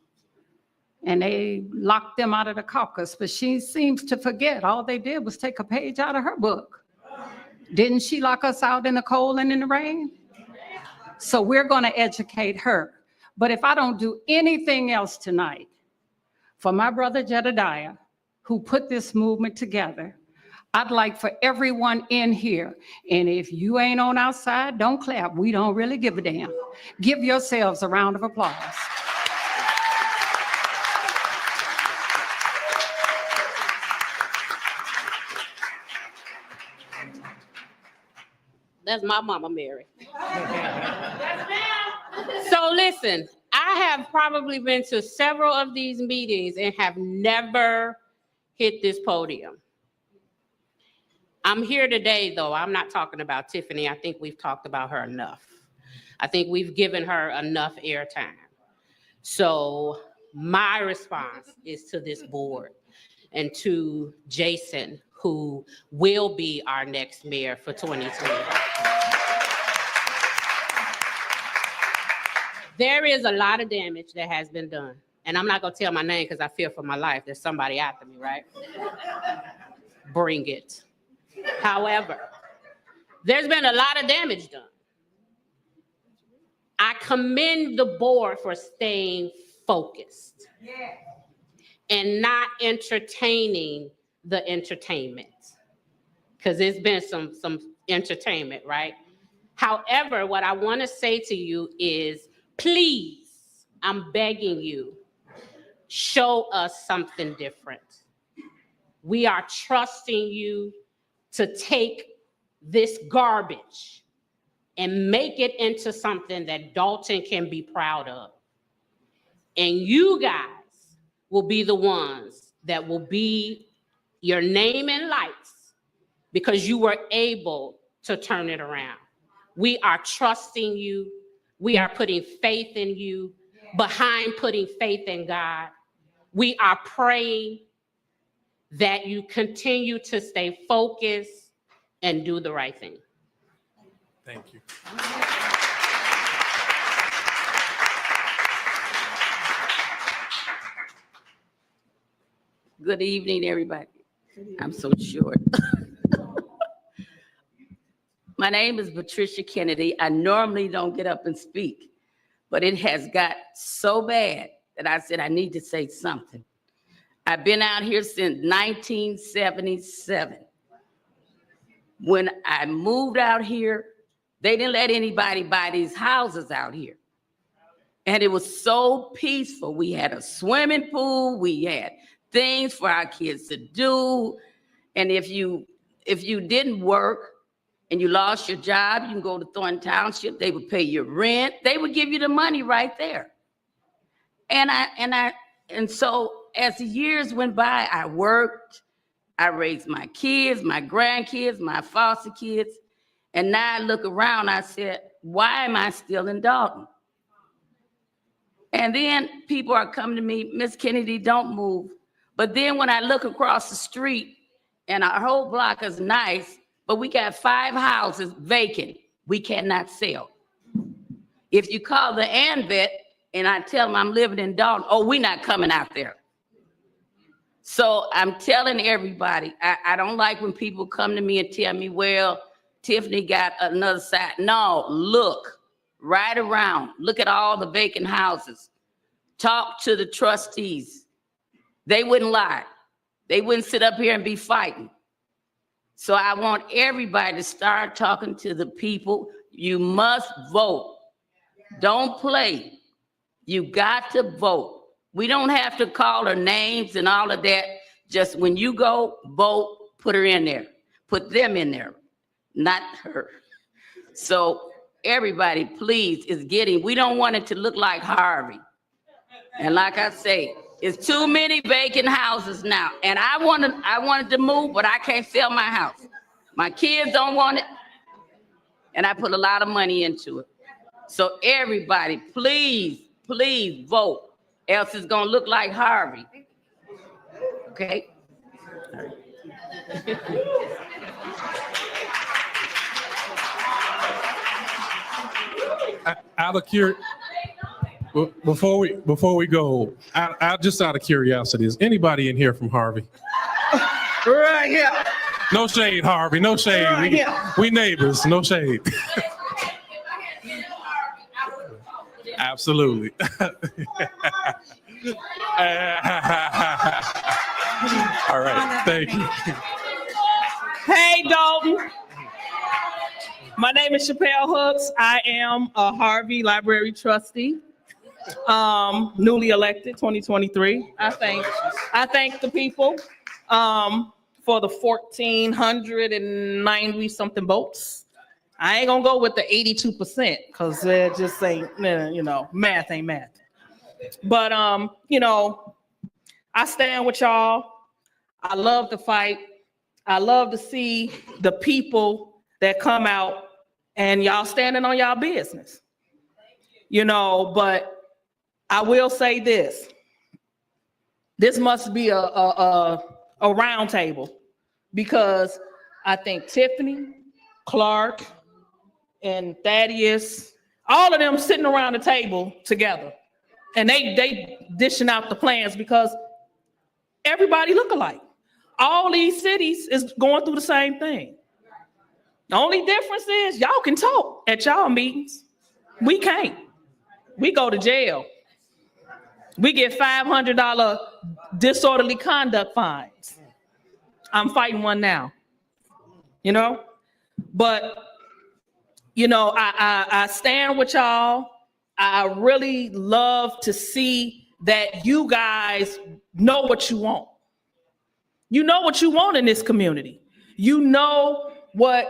And they locked them out of the caucus, but she seems to forget all they did was take a page out of her book. Didn't she lock us out in the cold and in the rain? So we're going to educate her. But if I don't do anything else tonight, for my brother Jedediah, who put this movement together. I'd like for everyone in here, and if you ain't on our side, don't clap. We don't really give a damn. Give yourselves a round of applause. That's my mama, Mary. So listen, I have probably been to several of these meetings and have never hit this podium. I'm here today, though. I'm not talking about Tiffany. I think we've talked about her enough. I think we've given her enough airtime. So my response is to this board and to Jason, who will be our next mayor for 2020. There is a lot of damage that has been done. And I'm not gonna tell my name because I fear for my life. There's somebody after me, right? Bring it. However, there's been a lot of damage done. I commend the board for staying focused and not entertaining the entertainment, because there's been some entertainment, right? However, what I want to say to you is, please, I'm begging you, show us something different. We are trusting you to take this garbage and make it into something that Dolton can be proud of. And you guys will be the ones that will be your name in lights because you were able to turn it around. We are trusting you. We are putting faith in you, behind putting faith in God. We are praying that you continue to stay focused and do the right thing. Thank you. Good evening, everybody. I'm so short. My name is Patricia Kennedy. I normally don't get up and speak, but it has got so bad that I said I need to say something. I've been out here since 1977. When I moved out here, they didn't let anybody buy these houses out here. And it was so peaceful. We had a swimming pool, we had things for our kids to do. And if you didn't work and you lost your job, you can go to Thornton Township, they would pay your rent, they would give you the money right there. And so as the years went by, I worked, I raised my kids, my grandkids, my foster kids. And now I look around, I said, why am I still in Dolton? And then people are coming to me, Miss Kennedy, don't move. But then when I look across the street and our whole block is nice, but we got 5 houses vacant, we cannot sell. If you call the ANVET and I tell them I'm living in Dolton, oh, we're not coming out there. So I'm telling everybody, I don't like when people come to me and tell me, well, Tiffany got another side. No, look right around. Look at all the vacant houses. Talk to the trustees. They wouldn't lie. They wouldn't sit up here and be fighting. So I want everybody to start talking to the people. You must vote. Don't play. You got to vote. We don't have to call her names and all of that. Just when you go vote, put her in there. Put them in there, not her. So everybody, please, we don't want it to look like Harvey. And like I say, it's too many vacant houses now. And I wanted to move, but I can't sell my house. My kids don't want it. And I put a lot of money into it. So everybody, please, please vote. Else it's gonna look like Harvey. Okay? Out of curiosity, before we go, just out of curiosity, is anybody in here from Harvey? Right here. No shade, Harvey. No shade. Right We neighbors. No shade. Absolutely. All right, thank you. Hey, Dolton. My name is Chappelle Hooks. I am a Harvey Library trustee, newly elected 2023. I thank the people for the 1,490 something votes. I ain't gonna go with the 82% because it just ain't, math ain't math. But I stand with y'all. I love to fight. I love to see the people that come out and y'all standing on y'all business. But I will say this. This must be a round table because I think Tiffany, Clark, and Thaddeus, all of them sitting around the table together. And they dishing out the plans because everybody look alike. All these cities is going through the same thing. The only difference is y'all can talk at y'all meetings. We can't. We go to jail. We get $500 disorderly conduct fines. I'm fighting one now. But I stand with y'all. I really love to see that you guys know what you want. You know what you want in this community. You know what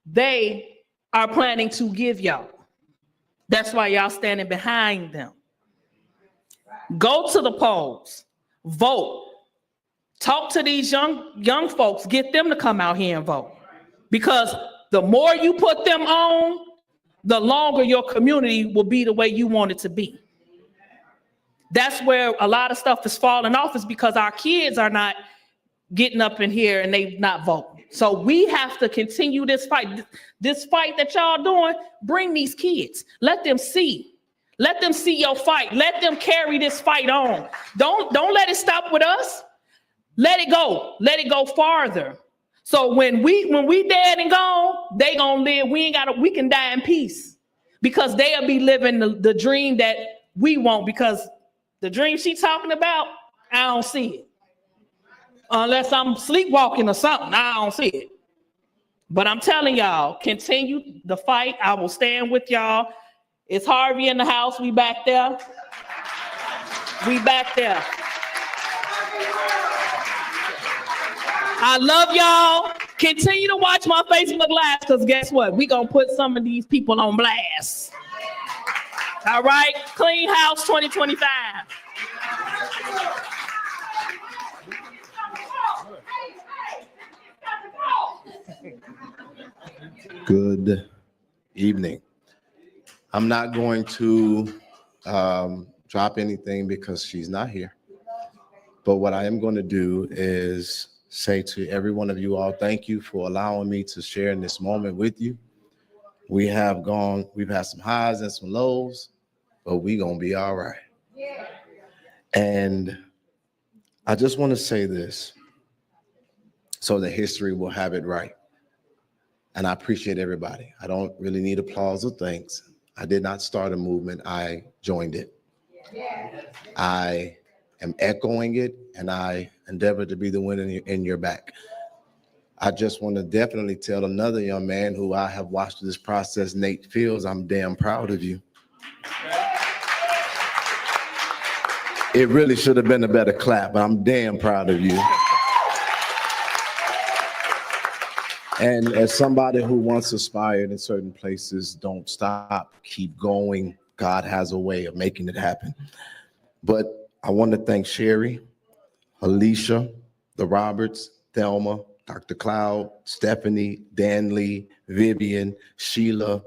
they are planning to give y'all. That's why y'all standing behind them. Go to the polls, vote, talk to these young folks, get them to come out here and vote. Because the more you put them on, the longer your community will be the way you want it to be. That's where a lot of stuff is falling off, is because our kids are not getting up in here and they not voting. So we have to continue this fight. This fight that y'all doing, bring these kids. Let them see. Let them see your fight. Let them carry this fight on. Don't let it stop with us. Let it go. Let it go farther. So when we dead and gone, they gonna live. We can die in peace because they'll be living the dream that we want, because the dream she talking about, I don't see it. Unless I'm sleepwalking or something, I don't see it. But I'm telling y'all, continue the fight. I will stand with y'all. It's Harvey in the house. We back there. We back there. I love y'all. Continue to watch my Facebook Live, because guess what? We gonna put some of these people on blast. All right? Clean House 2025. Good evening. I'm not going to drop anything because she's not here. But what I am going to do is say to every one of you all, thank you for allowing me to share in this moment with you. We've had some highs and some lows, but we're going to be all right. Yeah. And I just want to say this so that history will have it right. And I appreciate everybody. I don't really need applause or thanks. I did not start a movement. I joined it. I am echoing it, and I endeavor to be the wind in your back. I just want to definitely tell another young man who I have watched this process, Nate Fields, I'm damn proud of you. It really should have been a better clap, but I'm damn proud of you. And as somebody who once aspired in certain places, don't stop, keep going. God has a way of making it happen. But I want to thank Sherry, Alicia, the Roberts, Thelma, Dr. Cloud, Stephanie, Dan Lee, Vivian, Sheila,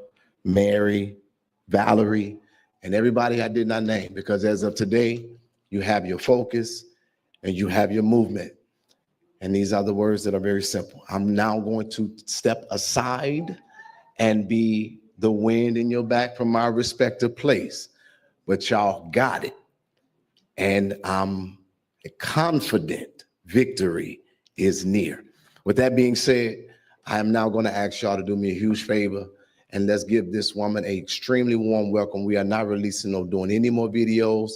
Mary, Valerie, and everybody I did not name, because as of today, you have your focus and you have your movement. And these are the words that are very simple. I'm now going to step aside and be the wind in your back from my respective place. But y'all got it. And I'm confident victory is near. With that being said, I am now going to ask y'all to do me a huge favor, and let's give this woman an extremely warm welcome. We are not releasing or doing any more videos.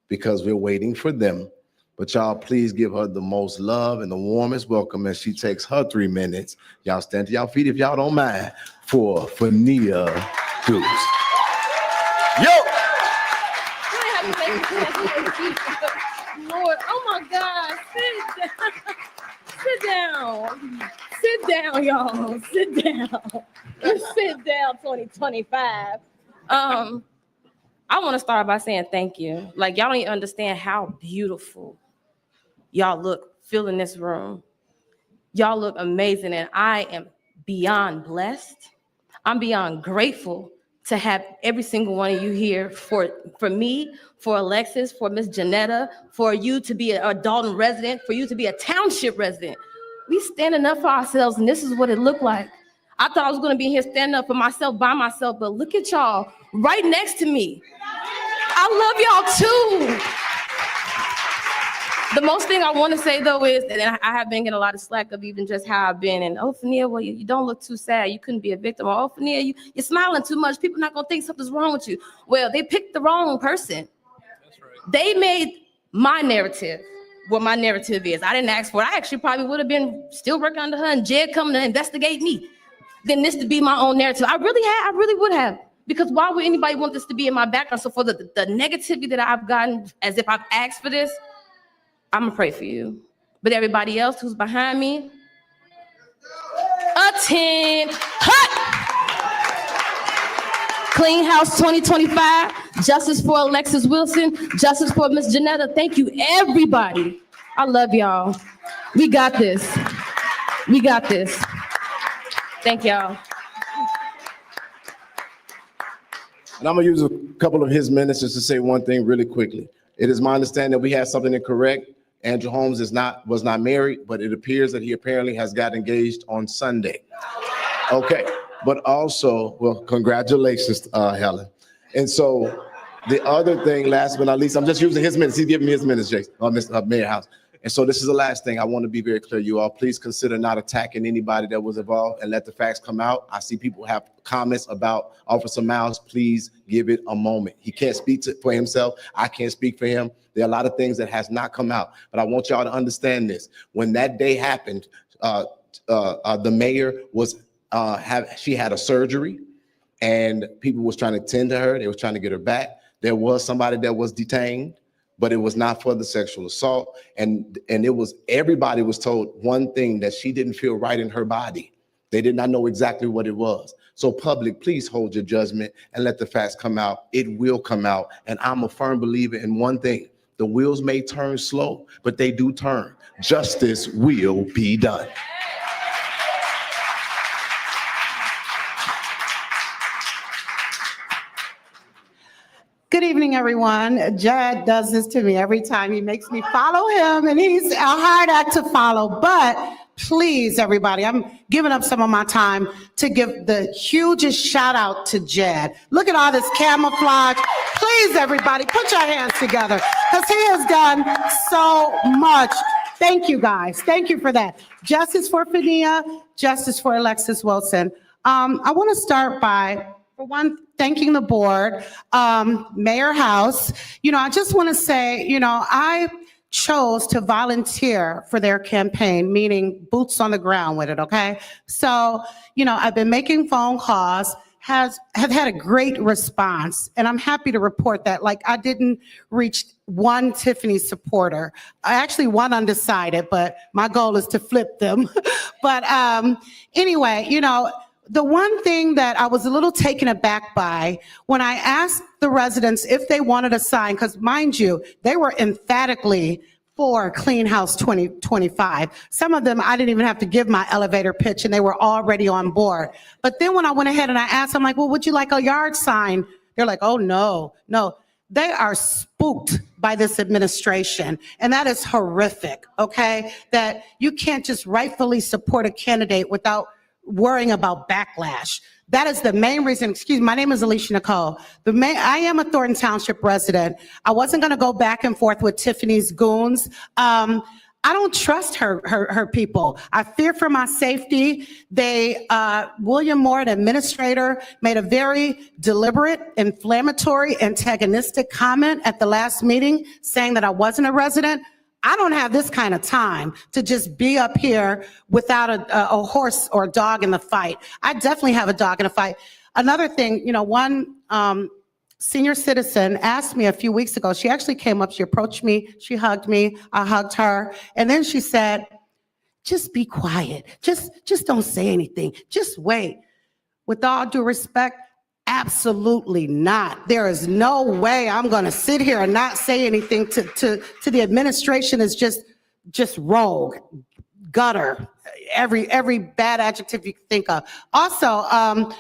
because we're waiting for them. But y'all, please give her the most love and the warmest welcome as she takes her 3 minutes. Y'all stand to y'all feet if y'all don't mind for Nia Dukes. Yo! Lord, oh my God, sit down. Sit down, y'all. Sit down. Sit down, 2025. I want to start by saying thank you. Like, y'all don't even understand how beautiful y'all look filling this room. Y'all look amazing, and I am beyond blessed. I'm beyond grateful to have every single one of you here for me, for Alexis, for Miss Janetta, for you to be a Dolton resident, for you to be a township resident. We standing up for ourselves, and this is what it looked like. I thought I was going to be here standing up for myself by myself, but look at y'all right next to me. I love y'all too. The most thing I want to say though is, and I have been getting a lot of slack of even just how I've been, and oh, Fania, well, you don't look too sad. You couldn't be a victim. Or, oh, Fania, you're smiling too much. People are not going to think something's wrong with you. Well, they picked the wrong person. That's right. They made my narrative what my narrative is. I didn't ask for it. I actually probably would have been still working under her and Jed coming to investigate me than this to be my own narrative. I really would have. Because why would anybody want this to be in my background? So for the negativity that I've gotten as if I've asked for this, I'm gonna pray for you. But everybody else who's behind me, attend. Clean House 2025, justice for Alexis Wilson, justice for Miss Janetta. Thank you, everybody. I love y'all. We got this. We got this. Thank y'all. And I'm gonna use a couple of his minutes just to say one thing really quickly. It is my understanding that we have something incorrect. Andrew Holmes was not married, but it appears that he apparently has got engaged on Sunday. Okay, but also, well, congratulations, Helen. And so the other thing, last but not least, I'm just using his minutes. He's giving me his minutes, Jason, Mr. Mayor House. And so this is the last thing. I want to be very clear, you all. Please consider not attacking anybody that was involved and let the facts come out. I see people have comments about Officer Miles. Please give it a moment. He can't speak for himself. I can't speak for him. There are a lot of things that has not come out, but I want y'all to understand this. When that day happened, the mayor was she had a surgery, and people was trying to tend to her. They was trying to get her back. There was somebody that was detained, but it was not for the sexual assault. And it was, everybody was told one thing, that she didn't feel right in her body. They did not know exactly what it was. So public, please hold your judgment and let the facts come out. It will come out. And I'm a firm believer in one thing. The wheels may turn slow, but they do turn. Justice will be done. Good evening, everyone. Jed does this to me every time. He makes me follow him, and he's a hard act to follow. But please, everybody, I'm giving up some of my time to give the hugest shout out to Jed. Look at all this camouflage. Please, everybody, put your hands together, because he has done so much. Thank you, guys. Thank you for that. Justice for Fania, justice for Alexis Wilson. I want to start by, for one, thanking the board, Mayor House. I just want to say, I chose to volunteer for their campaign, meaning boots on the ground with it, okay? So, I've been making phone calls, have had a great response, and I'm happy to report that. Like, I didn't reach one Tiffany supporter. I actually one undecided, but my goal is to flip them. But anyway, the one thing that I was a little taken aback by when I asked the residents if they wanted a sign, because mind you, they were emphatically for Clean House 2025. Some of them, I didn't even have to give my elevator pitch, and they were already on board. But then when I went ahead and I asked, I'm like, well, would you like a yard sign? They're like, oh, no. They are spooked by this administration, and that is horrific, okay? That you can't just rightfully support a candidate without worrying about backlash. That is the main reason. Excuse me, my name is Alicia Nicole. I am a Thornton Township resident. I wasn't going to go back and forth with Tiffany's goons. I don't trust her people. I fear for my safety. William Moore, the administrator, made a very deliberate, inflammatory, antagonistic comment at the last meeting saying that I wasn't a resident. I don't have this kind of time to just be up here without a horse or a dog in the fight. I definitely have a dog in the fight. Another thing, one senior citizen asked me a few weeks ago, she actually came up, she approached me, she hugged me, I hugged her, and then she said, just be quiet, just don't say anything, just wait. With all due respect, absolutely not. There is no way I'm gonna sit here and not say anything to the administration. Is just rogue, gutter, every bad adjective you can think of. Also,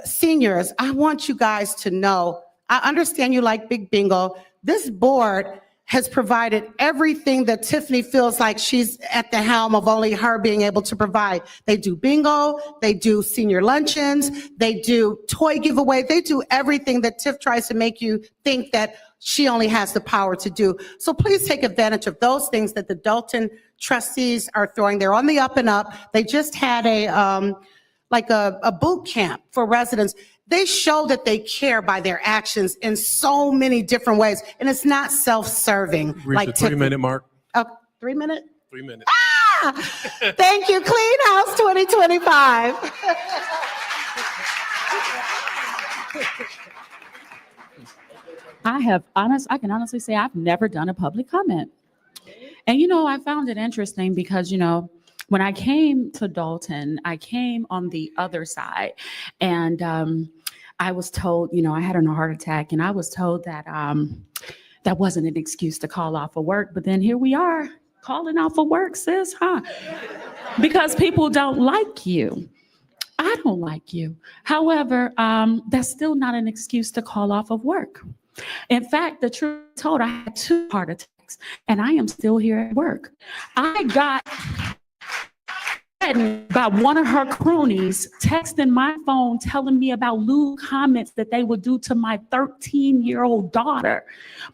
seniors, I want you guys to know, I understand you like big bingo. This board has provided everything that Tiffany feels like she's at the helm of only her being able to provide. They do bingo, they do senior luncheons, they do toy giveaway, they do everything that Tiff tries to make you think that she only has the power to do. So please take advantage of those things that the Dolton trustees are throwing. They're on the up and up. They just had a boot camp for residents. They show that they care by their actions in so many different ways, and it's not self-serving. Reach the 3-minute mark. 3 minutes? 3 minutes. Thank you, Clean House 2025. I can honestly say I've never done a public comment. And I found it interesting because, when I came to Dolton, I came on the other side, and I was told, I had a heart attack, and I was told that that wasn't an excuse to call off of work. But then here we are calling off of work, sis, huh? Because people don't like you. I don't like you. However, that's still not an excuse to call off of work. In fact, the truth told, I had 2 heart attacks, and I am still here at work. I got by one of her cronies texting my phone telling me about lewd comments that they would do to my 13-year-old daughter,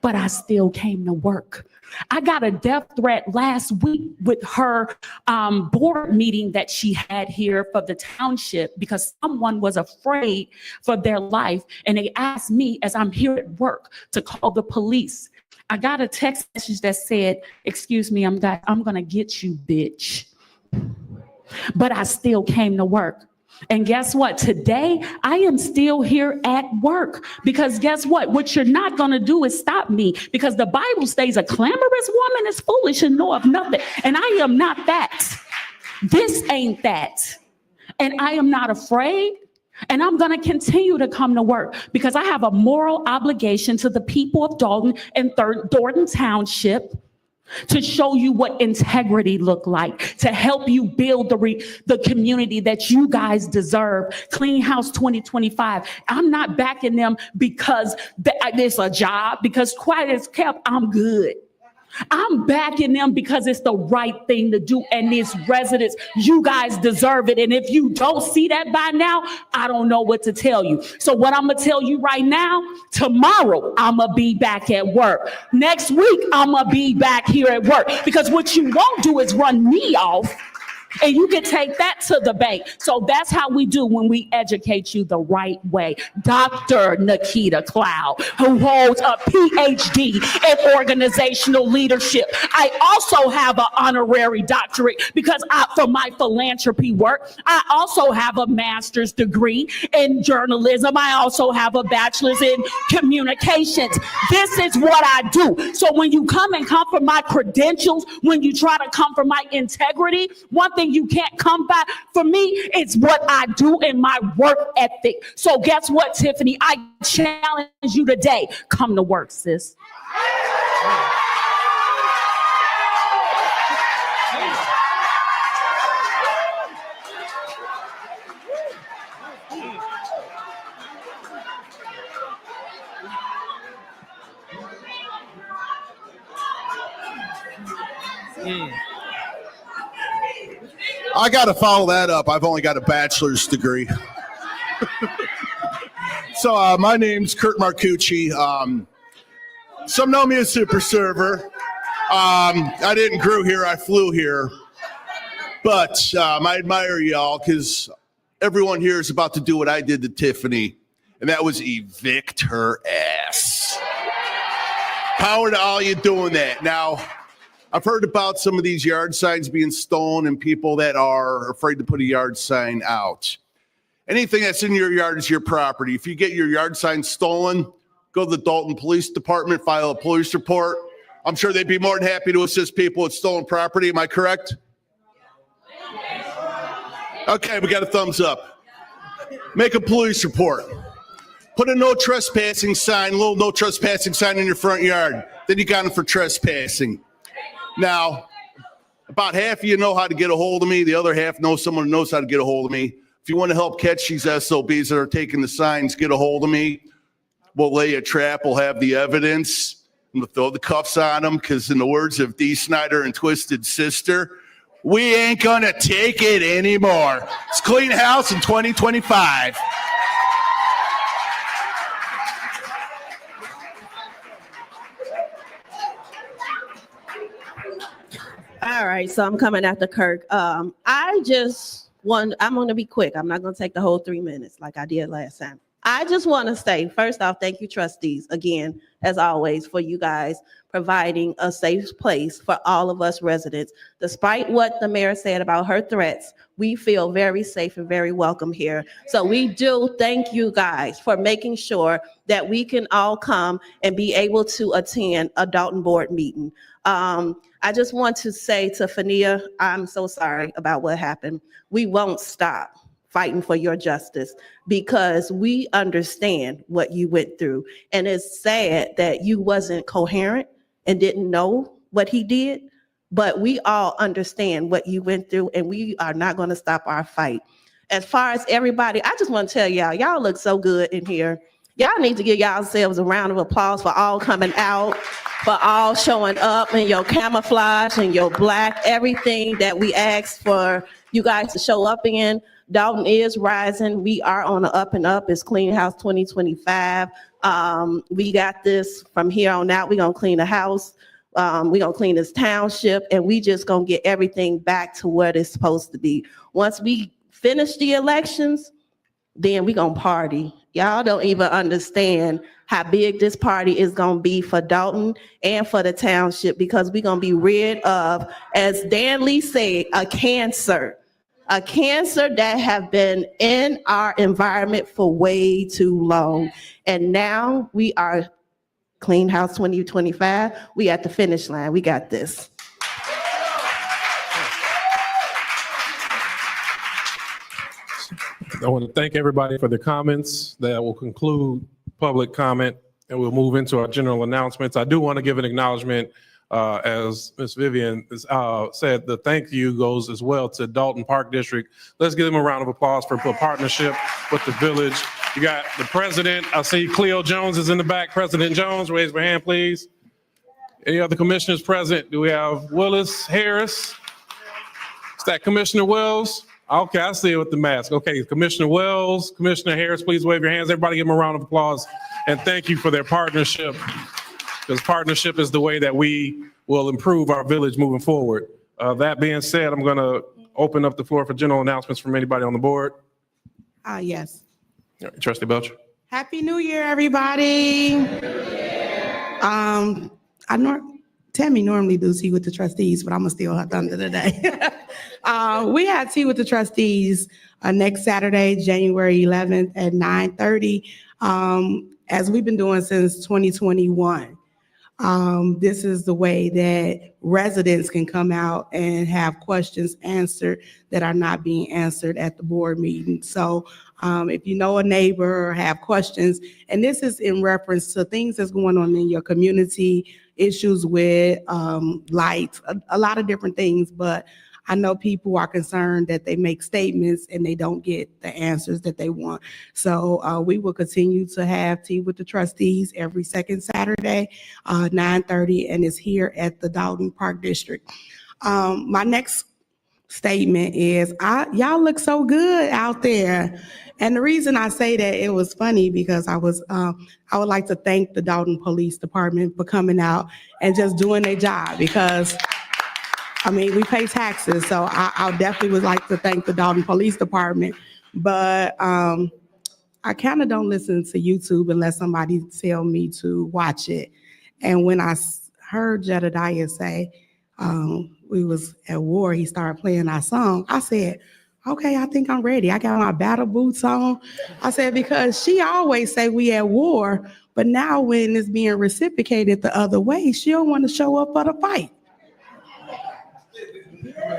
but I still came to work. I got a death threat last week with her board meeting that she had here for the township because someone was afraid for their life, and they asked me as I'm here at work to call the police. I got a text message that said, "Excuse me, I'm gonna get you, bitch." But I still came to work. And guess what? Today, I am still here at work because guess what? What you're not going to do is stop me because the Bible says a clamorous woman is foolish and know of nothing. And I am not that. This ain't that. And I am not afraid. And I'm going to continue to come to work because I have a moral obligation to the people of Dolton and Dolton Township to show you what integrity look like, to help you build the community that you guys deserve. Clean House 2025. I'm not backing them because it's a job, because quiet as kept, I'm good. I'm backing them because it's the right thing to do, and these residents, you guys deserve it. And if you don't see that by now, I don't know what to tell you. So what I'm gonna tell you right now, tomorrow I'm gonna be back at work. Next week I'm gonna be back here at work because what you won't do is run me off. And you can take that to the bank. So that's how we do when we educate you the right way. Dr. Nikita Cloud, who holds a PhD in organizational leadership. I also have an honorary doctorate because for my philanthropy work, I also have a master's degree in journalism. I also have a bachelor's in communications. This is what I do. So when you come for my credentials, when you try to come for my integrity, one thing you can't come by for me, it's what I do in my work ethic. So guess what, Tiffany? I challenge you today. Come to work, sis. I got to follow that up. I've only got a bachelor's degree. So my name's Kurt Marcucci. Some know me as Super Server. I didn't grew here, I flew here. But I admire y'all because everyone here is about to do what I did to Tiffany, and that was evict her ass. Power to all you doing that. Now, I've heard about some of these yard signs being stolen and people that are afraid to put a yard sign out. Anything that's in your yard is your property. If you get your yard sign stolen, go to the Dolton Police Department, file a police report. I'm sure they'd be more than happy to assist people with stolen property. Am I correct? Okay, we got a thumbs up. Make a police report. Put a no trespassing sign, a little no trespassing sign in your front yard. Then you got them for trespassing. Now, about half of you know how to get a hold of me. The other half know someone who knows how to get a hold of me. If you want to help catch these SOBs that are taking the signs, get a hold of me. We'll lay a trap. We'll have the evidence. We'll throw the cuffs on them because in the words of Dee Snider and Twisted Sister, we ain't going to take it anymore. It's clean house in 2025. All right, so I'm coming after Kirk. I'm going to be quick. I'm not going to take the whole 3 minutes like I did last time. I just want to say, first off, thank you, trustees, again, as always, for you guys providing a safe place for all of us residents. Despite what the mayor said about her threats, we feel very safe and very welcome here. So we do thank you guys for making sure that we can all come and be able to attend a Dolton board meeting. I just want to say to Fania, I'm so sorry about what happened. We won't stop fighting for your justice because we understand what you went through. And it's sad that you wasn't coherent and didn't know what he did, but we all understand what you went through and we are not going to stop our fight. As far as everybody, I just want to tell y'all look so good in here. Y'all need to give yourselves a round of applause for all coming out, for all showing up in your camouflage and your black, everything that we asked for you guys to show up in. Dolton is rising. We are on the up and up. It's Clean House 2025. We got this from here on out. We're going to clean the house. We're going to clean this township, and we just going to get everything back to what it's supposed to be. Once we finish the elections, then we're going to party. Y'all don't even understand how big this party is going to be for Dolton and for the township because we're going to be rid of, as Dan Lee said, a cancer that have been in our environment for way too long. And now we are Clean House 2025. We at the finish line. We got this. I want to thank everybody for their comments. That will conclude public comment, and we'll move into our general announcements. I do want to give an acknowledgement, as Ms. Vivian said, the thank you goes as well to Dolton Park District. Let's give them a round of applause for partnership with the village. You got the president. I see Cleo Jones is in the back. President Jones, raise your hand, please. Any other commissioners present? Do we have Willis Harris? Is that Commissioner Wells? Okay, I see it with the mask. Okay, Commissioner Wells, Commissioner Harris, please wave your hands. Everybody give them a round of applause and thank you for their partnership, because partnership is the way that we will improve our village moving forward. That being said, I'm going to open up the floor for general announcements from anybody on the board. Yes. Trustee Belcher. Happy New Year, everybody. Tammy normally do tea with the trustees, but I'm gonna steal her thunder today. We had tea with the trustees next Saturday, January 11th at 9:30, as we've been doing since 2021. This is the way that residents can come out and have questions answered that are not being answered at the board meeting. So if you know a neighbor or have questions, and this is in reference to things that's going on in your community, issues with lights, a lot of different things, but I know people are concerned that they make statements and they don't get the answers that they want. So we will continue to have tea with the trustees every second Saturday, 9:30, and it's here at the Dolton Park District. My next statement is, y'all look so good out there. And the reason I say that, it was funny because I would like to thank the Dolton Police Department for coming out and just doing their job, because I mean, we pay taxes, so I definitely would like to thank the Dolton Police Department. But I kind of don't listen to YouTube unless somebody tell me to watch it. And when I heard Jedediah say we was at war, he started playing our song, I said, okay, I think I'm ready. I got my battle boots on. I said, because she always say we at war, but now when it's being reciprocated the other way, she don't want to show up for the fight.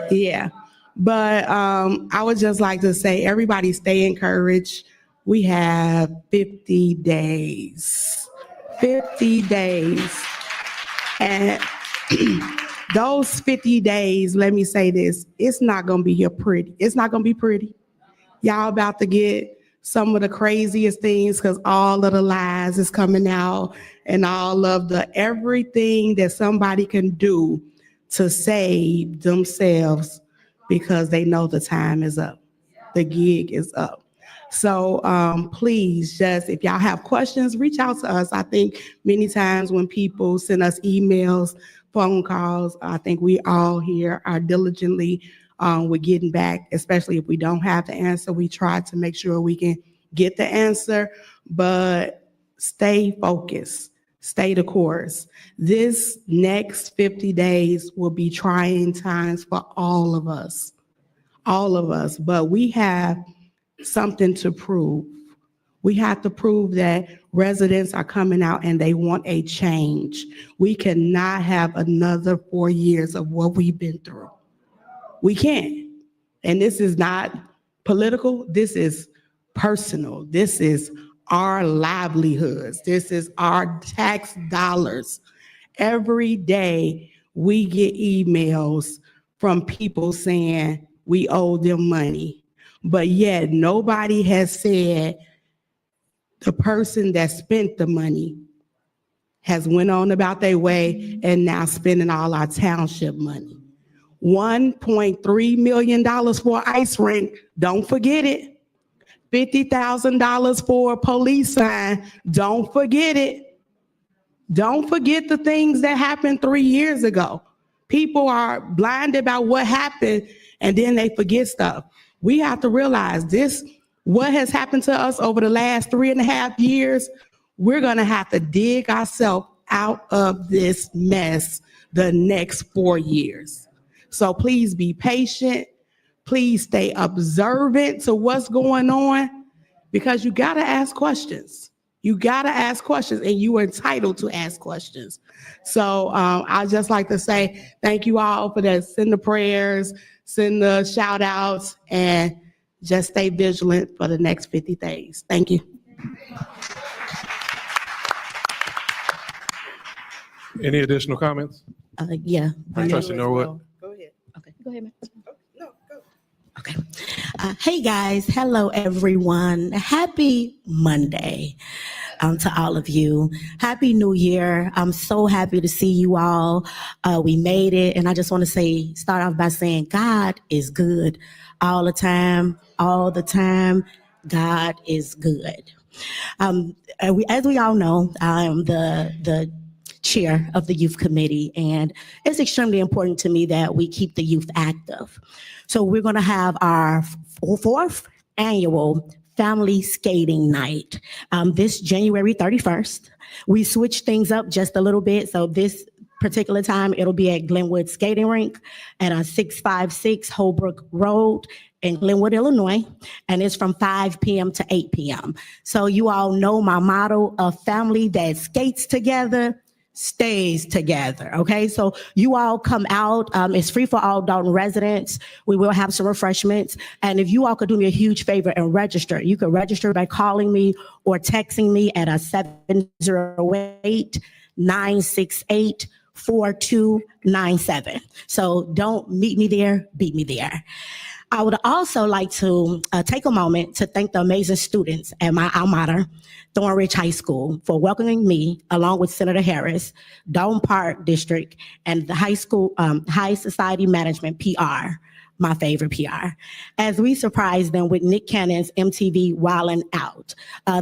Yeah, but I would just like to say, everybody stay encouraged. We have 50 days, 50 days. And those 50 days, let me say this, it's not going to be pretty. It's not going to be pretty. Y'all about to get some of the craziest things because all of the lies is coming out and all of the everything that somebody can do to save themselves because they know the time is up. The gig is up. So please, just if y'all have questions, reach out to us. I think many times when people send us emails, phone calls, I think we all here are diligently with getting back, especially if we don't have the answer. We try to make sure we can get the answer, but stay focused. Stay the course. This next 50 days will be trying times for all of us, but we have something to prove. We have to prove that residents are coming out and they want a change. We cannot have another 4 years of what we've been through. We can't. And this is not political. This is personal. This is our livelihoods. This is our tax dollars. Every day we get emails from people saying we owe them money, but yet nobody has said the person that spent the money has went on about their way and now spending all our township money. $1.3 million for ice rink, don't forget it. $50,000 for a police sign, don't forget it. Don't forget the things that happened 3 years ago. People are blinded about what happened and then they forget stuff. We have to realize this, what has happened to us over the last 3.5 years, we're gonna have to dig ourselves out of this mess the next 4 years. So please be patient. Please stay observant to what's going on, because you gotta ask questions. You gotta ask questions and you are entitled to ask questions. So I'd just like to say thank you all for that. Send the prayers, send the shout outs, and just stay vigilant for the next 50 days. Thank you. Any additional comments? Yeah. Trustee Norwood. Go ahead. Okay, go ahead, ma'am. Okay. Hey guys, hello everyone. Happy Monday to all of you. Happy New Year. I'm so happy to see you all. We made it, and I just want to start off by saying God is good all the time, all the time. God is good. As we all know, I am the chair of the youth committee, and it's extremely important to me that we keep the youth active. So we're going to have our fourth annual family skating night this January 31st. We switched things up just a little bit. So this particular time, it'll be at Glenwood Skating Rink at 656 Holbrook Road in Glenwood, Illinois, and it's from 5 p.m. to 8 p.m. So you all know my motto: a family that skates together stays together. Okay, so you all come out. It's free for all Dolton residents. We will have some refreshments, and if you all could do me a huge favor and register, you could register by calling me or texting me at 708-968-4297. So don't meet me there, beat me there. I would also like to take a moment to thank the amazing students at my alma mater, Thornridge High School, for welcoming me along with Senator Harris, Dolton Park District, and the high school, High Society Management PR, my favorite PR, as we surprised them with Nick Cannon's MTV Wildin' Out.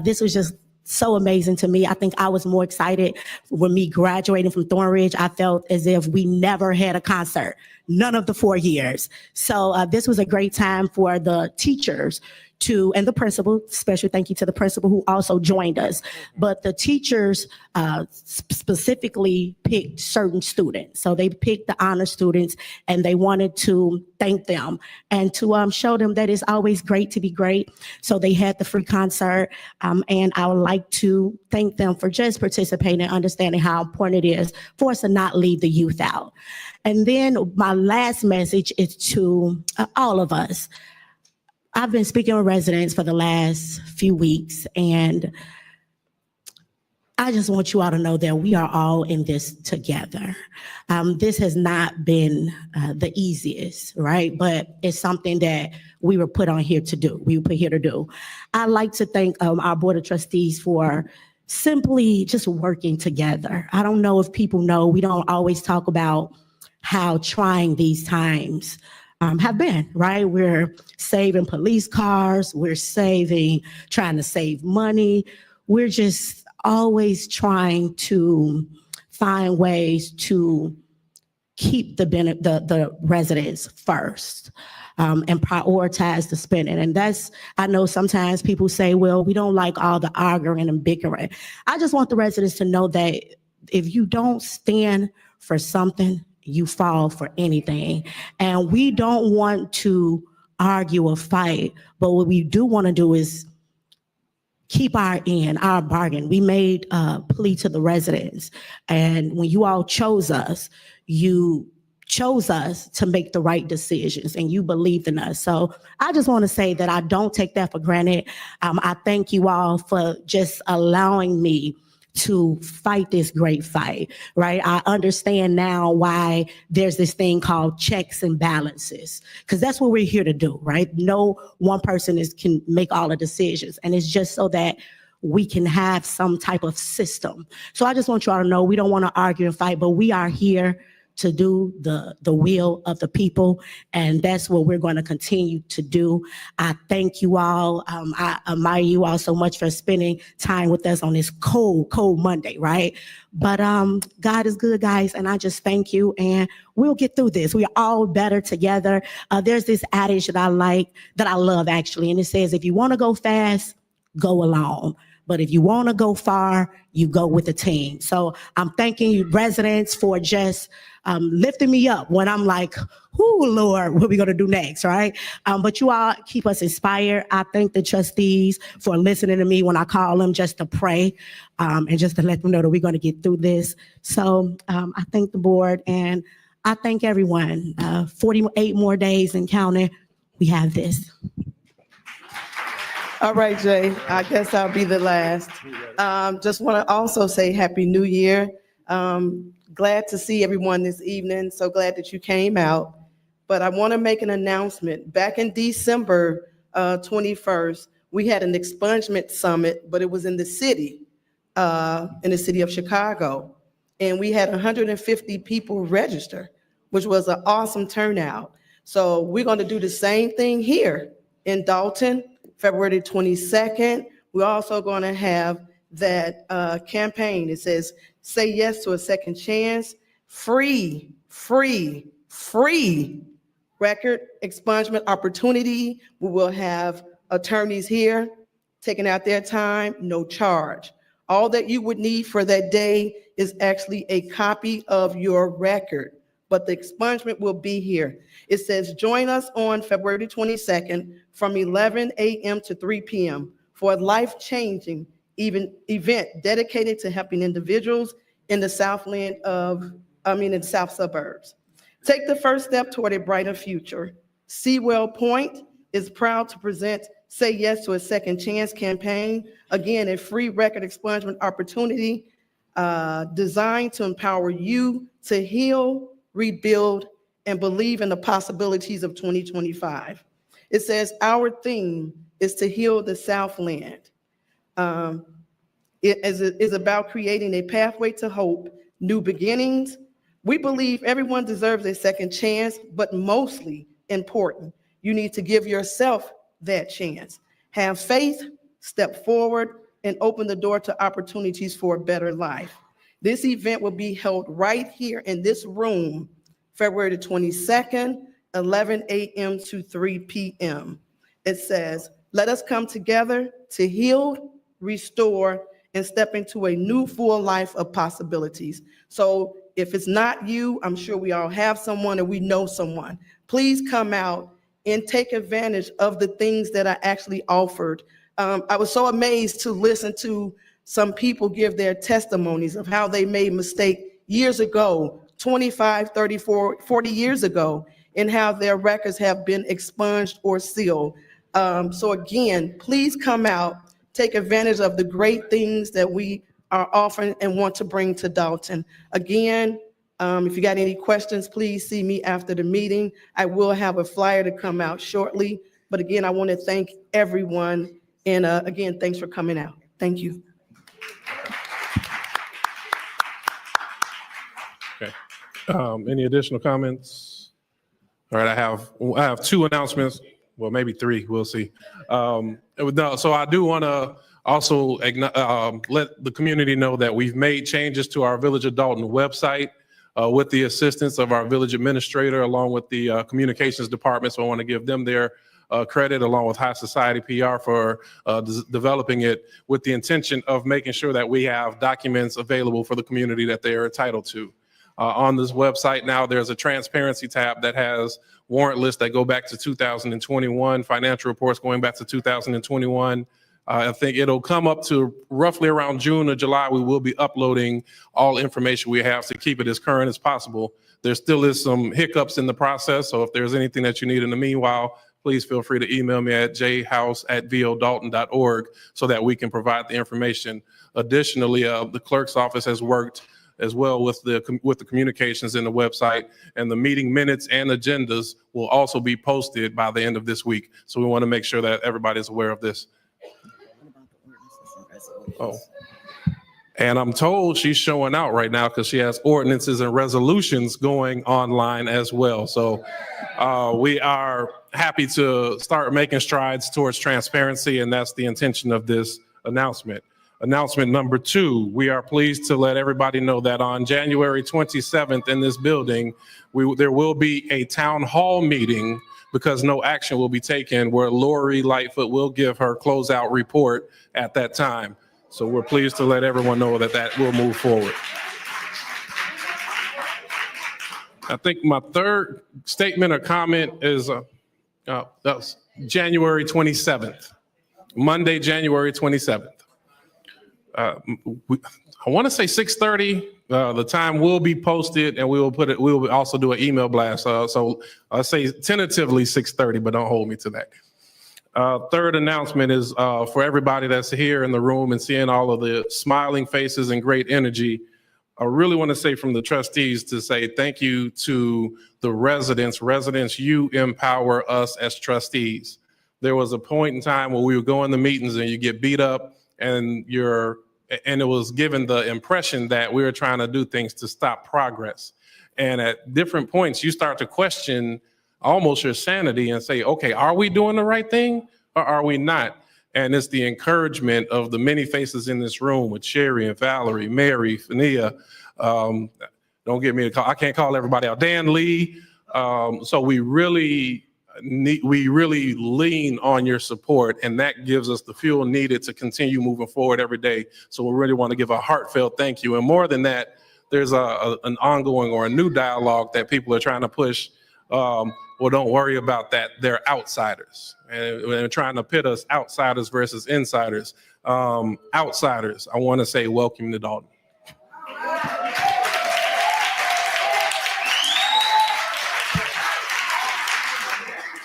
This was just so amazing to me. I think I was more excited when me graduating from Thornridge. I felt as if we never had a concert, none of the 4 years. So this was a great time for the teachers and the principal. Special thank you to the principal who also joined us. But the teachers specifically picked certain students. So they picked the honor students and they wanted to thank them and to show them that it's always great to be great. So they had the free concert, and I would like to thank them for just participating and understanding how important it is for us to not leave the youth out. And then my last message is to all of us. I've been speaking with residents for the last few weeks, and I just want you all to know that we are all in this together. This has not been the easiest, right? But it's something that we were put on here to do. We were put here to do. I'd like to thank our Board of Trustees for simply just working together. I don't know if people know, we don't always talk about how trying these times have been, right? We're saving police cars, we're trying to save money. We're just always trying to find ways to keep the residents first, and prioritize the spending. And I know sometimes people say, well, we don't like all the arguing and bickering. I just want the residents to know that if you don't stand for something, you fall for anything. And we don't want to argue or fight, but what we do want to do is keep our bargain. We made a plea to the residents. And when you all chose us, you chose us to make the right decisions and you believed in us. So I just want to say that I don't take that for granted. I thank you all for just allowing me to fight this great fight, right? I understand now why there's this thing called checks and balances, because that's what we're here to do, right? No one person can make all the decisions, and it's just so that we can have some type of system. So I just want you all to know we don't want to argue and fight, but we are here to do the will of the people, and that's what we're going to continue to do. I thank you all. I admire you all so much for spending time with us on this cold Monday, right? But God is good, guys, and I just thank you, and we'll get through this. We are all better together. There's this adage that I love actually, and it says, if you want to go fast, go alone. But if you want to go far, you go with the team. So I'm thanking you residents for just lifting me up when I'm like, oh, Lord, what are we going to do next, right? But you all keep us inspired. I thank the trustees for listening to me when I call them just to pray and just to let them know that we're going to get through this. So I thank the board and I thank everyone. 48 more days and counting, we have this. All right, Jay, I guess I'll be the last. Just want to also say Happy New Year. Glad to see everyone this evening. So glad that you came out. But I want to make an announcement. Back in December 21st, we had an expungement summit, but it was in the city of Chicago. And we had 150 people register, which was an awesome turnout. So we're going to do the same thing here in Dolton, February 22nd. We're also going to have that campaign. It says, say yes to a second chance, free record expungement opportunity. We will have attorneys here taking out their time, no charge. All that you would need for that day is actually a copy of your record, but the expungement will be here. It says, join us on February 22nd from 11 a.m. to 3 p.m. for a life-changing event dedicated to helping individuals in the South suburbs. Take the first step toward a brighter future. Sewell Point is proud to present Say Yes to a Second Chance campaign. Again, a free record expungement opportunity designed to empower you to heal, rebuild, and believe in the possibilities of 2025. It says, our theme is to heal the Southland. It is about creating a pathway to hope, new beginnings. We believe everyone deserves a second chance, but mostly important, you need to give yourself that chance. Have faith, step forward, and open the door to opportunities for a better life. This event will be held right here in this room, February the 22nd, 11 a.m. to 3 p.m. It says, let us come together to heal, restore, and step into a new full life of possibilities. So if it's not you, I'm sure we all have someone or we know someone. Please come out and take advantage of the things that are actually offered. I was so amazed to listen to some people give their testimonies of how they made mistakes years ago, 25, 30, 40 years ago, and how their records have been expunged or sealed. So again, please come out, take advantage of the great things that we are offering and want to bring to Dolton. Again, if you got any questions, please see me after the meeting. I will have a flyer to come out shortly. But again, I want to thank everyone. And again, thanks for coming out. Thank you. Okay. Any additional comments? All right, I have two announcements. Well, maybe three. We'll see. No, so I do want to also let the community know that we've made changes to our Village of Dolton website with the assistance of our village administrator, along with the communications department. So I want to give them their credit, along with High Society PR, for developing it with the intention of making sure that we have documents available for the community that they are entitled to. On this website now, there's a transparency tab that has warrant lists that go back to 2021, financial reports going back to 2021. I think it'll come up to roughly around June or July. We will be uploading all information we have to keep it as current as possible. There still is some hiccups in the process, so if there's anything that you need in the meanwhile, please feel free to email me at jhouse@vodolton.org so that we can provide the information. Additionally, the clerk's office has worked as well with the communications in the website, and the meeting minutes and agendas will also be posted by the end of this week. So we want to make sure that everybody's aware of this. Oh, and I'm told she's showing out right now because she has ordinances and resolutions going online as well. So we are happy to start making strides towards transparency, and that's the intention of this announcement. Announcement number 2, we are pleased to let everybody know that on January 27th in this building, there will be a town hall meeting, because no action will be taken, where Lori Lightfoot will give her closeout report at that time. So we're pleased to let everyone know that that will move forward. I think my third statement or comment is that was January 27th, Monday, January 27th. I want to say 6:30. The time will be posted, and we will also do an email blast. So I'll say tentatively 6:30, but don't hold me to that. Third announcement is for everybody that's here in the room and seeing all of the smiling faces and great energy. I really want to say from the trustees to say thank you to the residents. Residents, you empower us as trustees. There was a point in time where we would go in the meetings and you get beat up, and it was given the impression that we were trying to do things to stop progress. And at different points, you start to question almost your sanity and say, okay, are we doing the right thing or are we not? And it's the encouragement of the many faces in this room with Sherry and Valerie, Mary, Fania. Don't get me to call, I can't call everybody out. Dan Lee. So we really lean on your support, and that gives us the fuel needed to continue moving forward every day. So we really want to give a heartfelt thank you. And more than that, there's an ongoing or a new dialogue that people are trying to push. Well, don't worry about that. They're outsiders, and they're trying to pit us outsiders versus insiders. Outsiders, I want to say welcome to Dolton.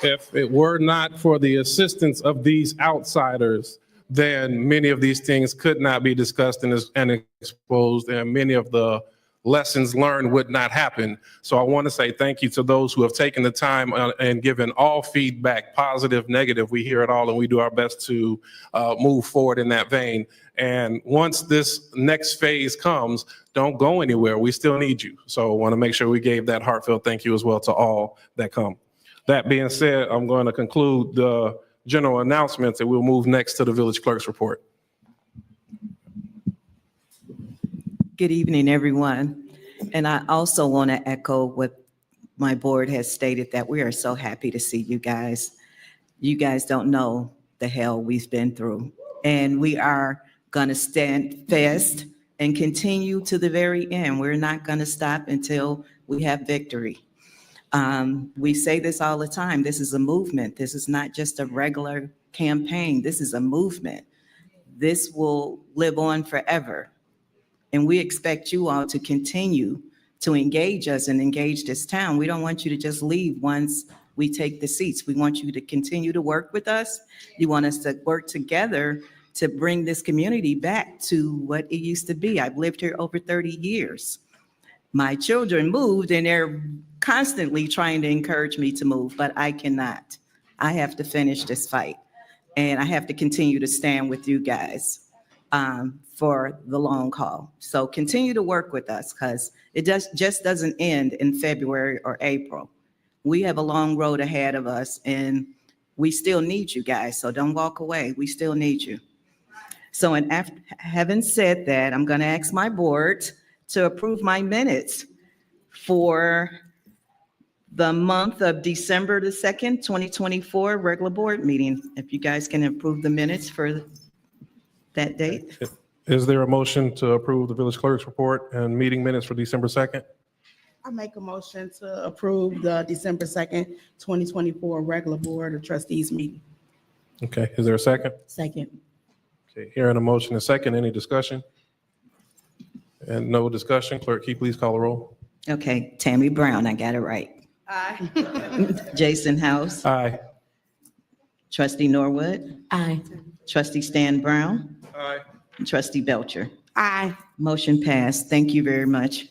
If it were not for the assistance of these outsiders, then many of these things could not be discussed and exposed, and many of the lessons learned would not happen. So I want to say thank you to those who have taken the time and given all feedback, positive, negative. We hear it all and we do our best to move forward in that vein. And once this next phase comes, don't go anywhere. We still need you. So I want to make sure we gave that heartfelt thank you as well to all that come. That being said, I'm going to conclude the general announcements and we'll move next to the village clerk's report. Good evening, everyone. And I also want to echo what my board has stated, that we are so happy to see you guys. You guys don't know the hell we've been through. And we are going to stand fast and continue to the very end. We're not going to stop until we have victory. We say this all the time. This is a movement. This is not just a regular campaign. This is a movement. This will live on forever. And we expect you all to continue to engage us and engage this town. We don't want you to just leave once we take the seats. We want you to continue to work with us. You want us to work together to bring this community back to what it used to be. I've lived here over 30 years. My children moved and they're constantly trying to encourage me to move, but I cannot. I have to finish this fight and I have to continue to stand with you guys for the long haul. So continue to work with us because it just doesn't end in February or April. We have a long road ahead of us and we still need you guys. So don't walk away. We still need you. So having said that, I'm going to ask my board to approve my minutes for the month of December the 2nd, 2024 regular board meeting. If you guys can approve the minutes for that date. Is there a motion to approve the village clerk's report and meeting minutes for December 2nd? I make a motion to approve the December 2nd, 2024 regular board of trustees meeting. Okay, is there a second? Second. Okay, hearing a motion and second, any discussion? And no discussion, clerk, can you please call the roll? Okay, Tammy Brown, I got it right. Aye. Jason House. Aye. Trustee Norwood. Aye. Trustee Stan Brown. Aye. Trustee Belcher. Aye. Motion passed. Thank you very much.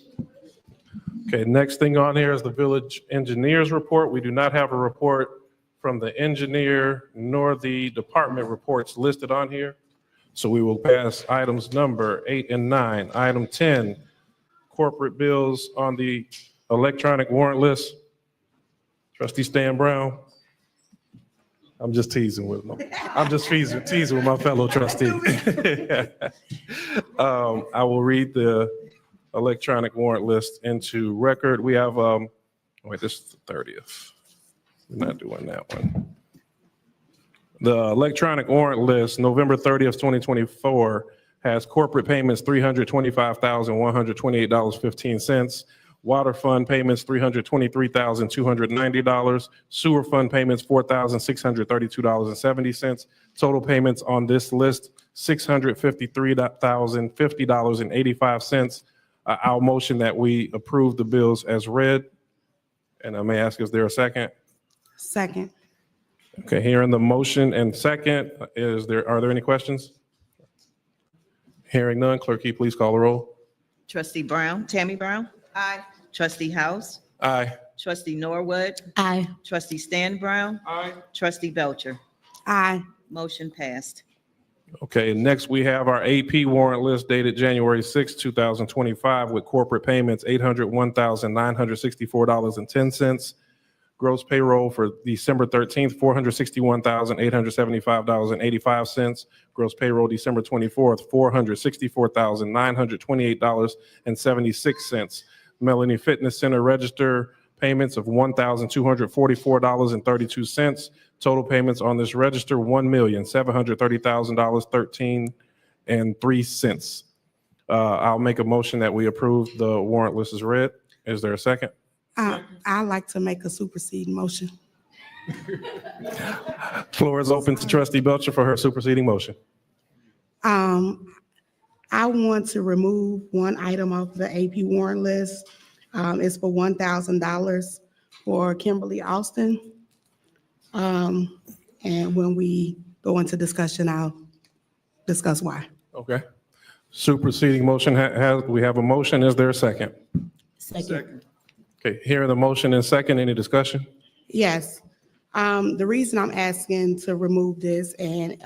Okay, next thing on here is the village engineer's report. We do not have a report from the engineer nor the department reports listed on here. So we will pass items number 8 and 9. Item 10, corporate bills on the electronic warrant list. Trustee Stan Brown. I'm just teasing with my fellow trustee. I will read the electronic warrant list into record. We have, wait, this is the 30th. We're not doing that one. The electronic warrant list, November 30th, 2024, has corporate payments, $325,128.15. Water fund payments, $323,290. Sewer fund payments, $4,632.70. Total payments on this list, $653,050.85. I'll motion that we approve the bills as read. And I may ask, is there a second? Second. Okay, hearing the motion and second, are there any questions? Hearing none, clerk, can you please call the roll? Trustee Brown, Tammy Brown. Aye. Trustee House. Aye. Trustee Norwood. Aye. Trustee Stan Brown. Aye. Trustee Belcher. Aye. Motion passed. Okay, next we have our AP warrant list dated January 6, 2025 with corporate payments, $801,964.10. Gross payroll for December 13th, $461,875.85. Gross payroll December 24th, $464,928.76. Melanie Fitness Center register payments of $1,244.32. Total payments on this register, $1,730,000.13 I'll make a motion that we approve the warrant list as read. Is there a second? I'd like to make a superseding motion. Floor is open to Trustee Belcher for her superseding motion. I want to remove one item off the AP warrant list. It's for $1,000 for Kimberly Austin. And when we go into discussion, I'll discuss why. Okay. Superseding motion we have a motion. Is there a second? Second. Okay, hearing the motion and second, any discussion? Yes. The reason I'm asking to remove this and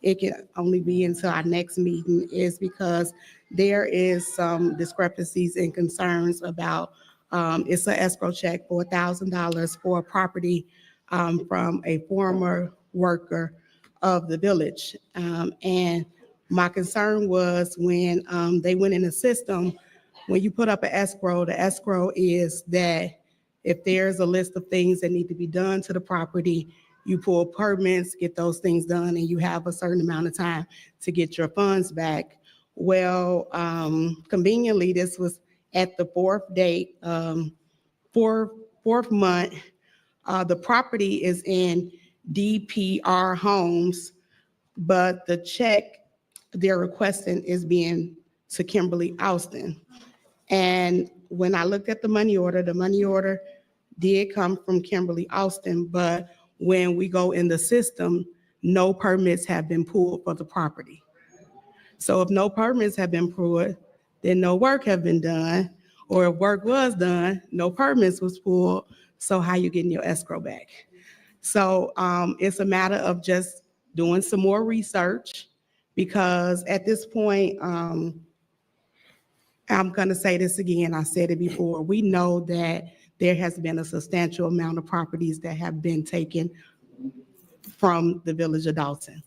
it can only be until our next meeting is because there is some discrepancies and concerns about, it's an escrow check for $1,000 for a property from a former worker of the village. And my concern was when they went in the system, when you put up an escrow, the escrow is that if there's a list of things that need to be done to the property, you pull permits, get those things done, and you have a certain amount of time to get your funds back. Well, conveniently, this was at the fourth date, fourth month. The property is in DPR Homes, but the check they're requesting is being to Kimberly Austin. And when I looked at the money order did come from Kimberly Austin, but when we go in the system, no permits have been pulled for the property. So if no permits have been pulled, then no work have been done, or if work was done, no permits was pulled, so how you getting your escrow back? So it's a matter of just doing some more research, because at this point, I'm going to say this again, I said it before, we know that there has been a substantial amount of properties that have been taken from the village of Dolton.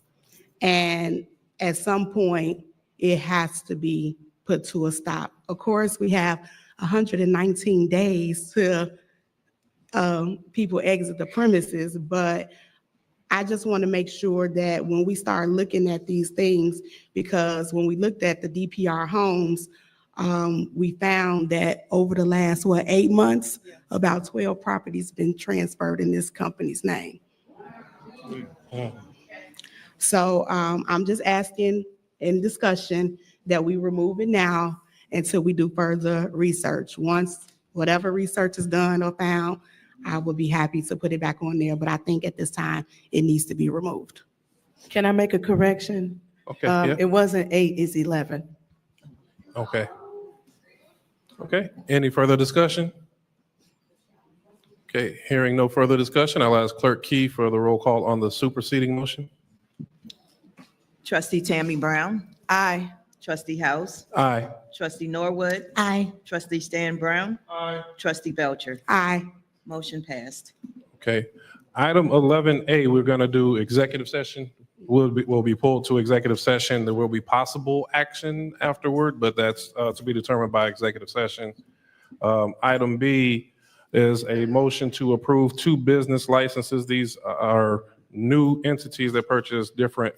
And at some point, it has to be put to a stop. Of course, we have 119 days to people exit the premises, but I just want to make sure that when we start looking at these things, because when we looked at the DPR homes, we found that over the last, 8 months, about 12 properties been transferred in this company's name. So I'm just asking in discussion that we remove it now until we do further research. Once whatever research is done or found, I will be happy to put it back on there, but I think at this time it needs to be removed. Can I make a correction? Okay, yeah. It wasn't 8, it's 11. Okay. Okay, any further discussion? Okay, hearing no further discussion, I'll ask Clerk Key for the roll call on the superseding motion. Trustee Tammy Brown, Aye. Trustee House, Aye. Trustee Norwood, Aye. Trustee Stan Brown, Aye. Trustee Belcher. Aye. Motion passed. Okay, item 11A, we're gonna do executive session. Will be pulled to executive session. There will be possible action afterward, but that's to be determined by executive session. Item B is a motion to approve 2 business licenses. These are new entities that purchase different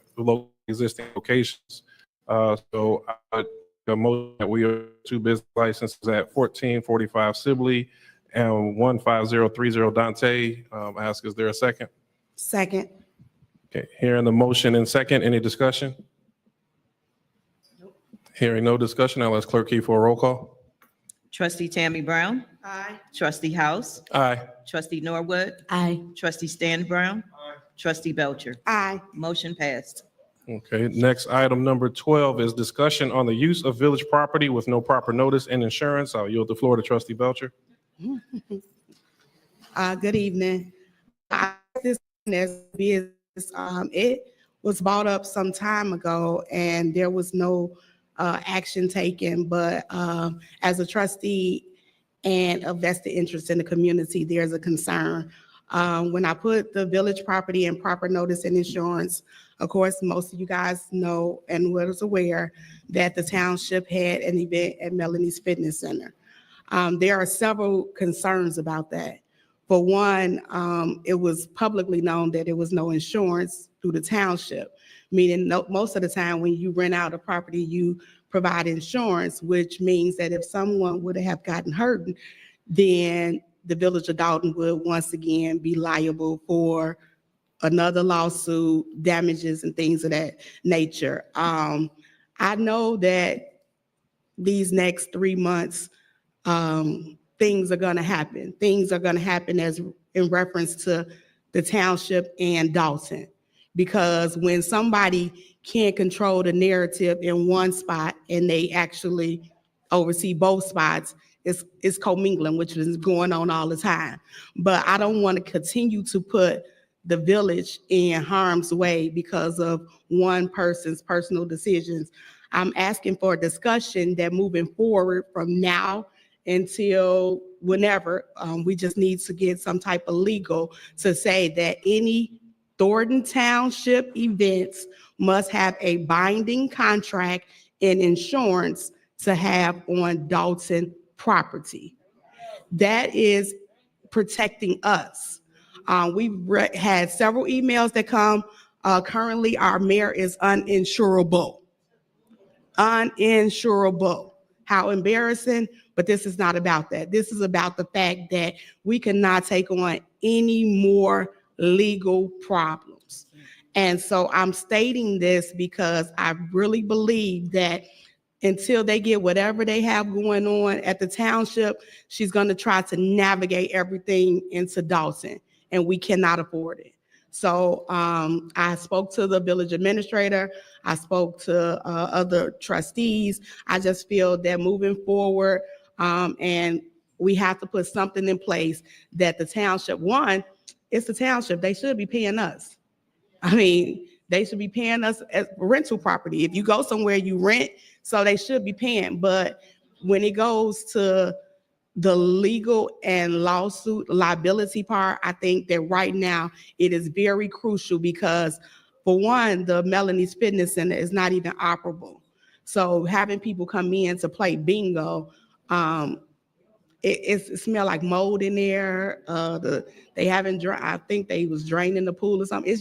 existing locations. So a motion that we are 2 business licenses at 1445 Sibley and 15030 Dante. Ask, is there a second? Second. Okay, hearing the motion and second, any discussion? Hearing no discussion, I'll ask Clerk Key for a roll call. Trustee Tammy Brown, Aye. Trustee House, Aye. Trustee Norwood, Aye. Trustee Stan Brown, Trustee Belcher. Aye. Motion passed. Okay, next item number 12 is discussion on the use of village property with no proper notice and insurance. I'll yield the floor to Trustee Belcher. Good evening. It was brought up some time ago and there was no action taken, but as a trustee and a vested interest in the community, there's a concern. When I put the village property in proper notice and insurance, of course, most of you guys know and was aware that the township had an event at Melanie's Fitness Center. There are several concerns about that. For one, it was publicly known that there was no insurance through the township, meaning most of the time when you rent out a property, you provide insurance, which means that if someone would have gotten hurt, then the village of Dolton would once again be liable for another lawsuit, damages, and things of that nature. I know that these next 3 months, things are going to happen. Things are going to happen as in reference to the township and Dolton, because when somebody can't control the narrative in one spot and they actually oversee both spots, it's commingling, which is going on all the time. But I don't want to continue to put the village in harm's way because of one person's personal decisions. I'm asking for a discussion that moving forward from now until whenever, we just need to get some type of legal to say that any Thornton Township events must have a binding contract and insurance to have on Dolton property. That is protecting us. We've had several emails that come. Currently, our mayor is uninsurable. Uninsurable. How embarrassing, but this is not about that. This is about the fact that we cannot take on any more legal problems. And so I'm stating this because I really believe that until they get whatever they have going on at the township, she's going to try to navigate everything into Dolton, and we cannot afford it. So I spoke to the village administrator. I spoke to other trustees. I just feel that moving forward, and we have to put something in place that the township, one, it's the township. They should be paying us. I mean, they should be paying us as rental property. If you go somewhere, you rent, so they should be paying. But when it goes to the legal and lawsuit liability part, I think that right now it is very crucial because, for one, the Melanie's Fitness Center is not even operable. So having people come in to play bingo, it smelled like mold in there. They haven't I think they was draining the pool or something.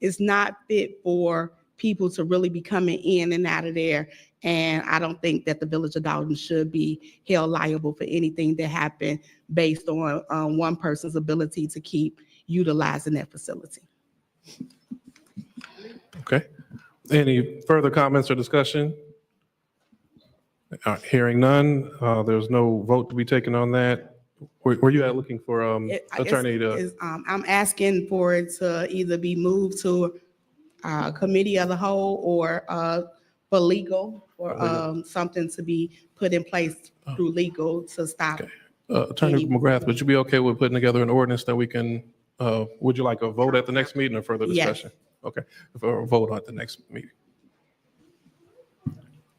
It's not fit for people to really be coming in and out of there. And I don't think that the village of Dolton should be held liable for anything that happened based on one person's ability to keep utilizing that facility. Okay. Any further comments or discussion? Hearing none, there's no vote to be taken on that. Were you looking for attorney to? I'm asking for it to either be moved to committee of the whole or for legal or something to be put in place through legal to stop. Attorney McGrath, would you be okay with putting together an ordinance that we can, would you like a vote at the next meeting or further discussion? Yes. Okay, for a vote at the next meeting.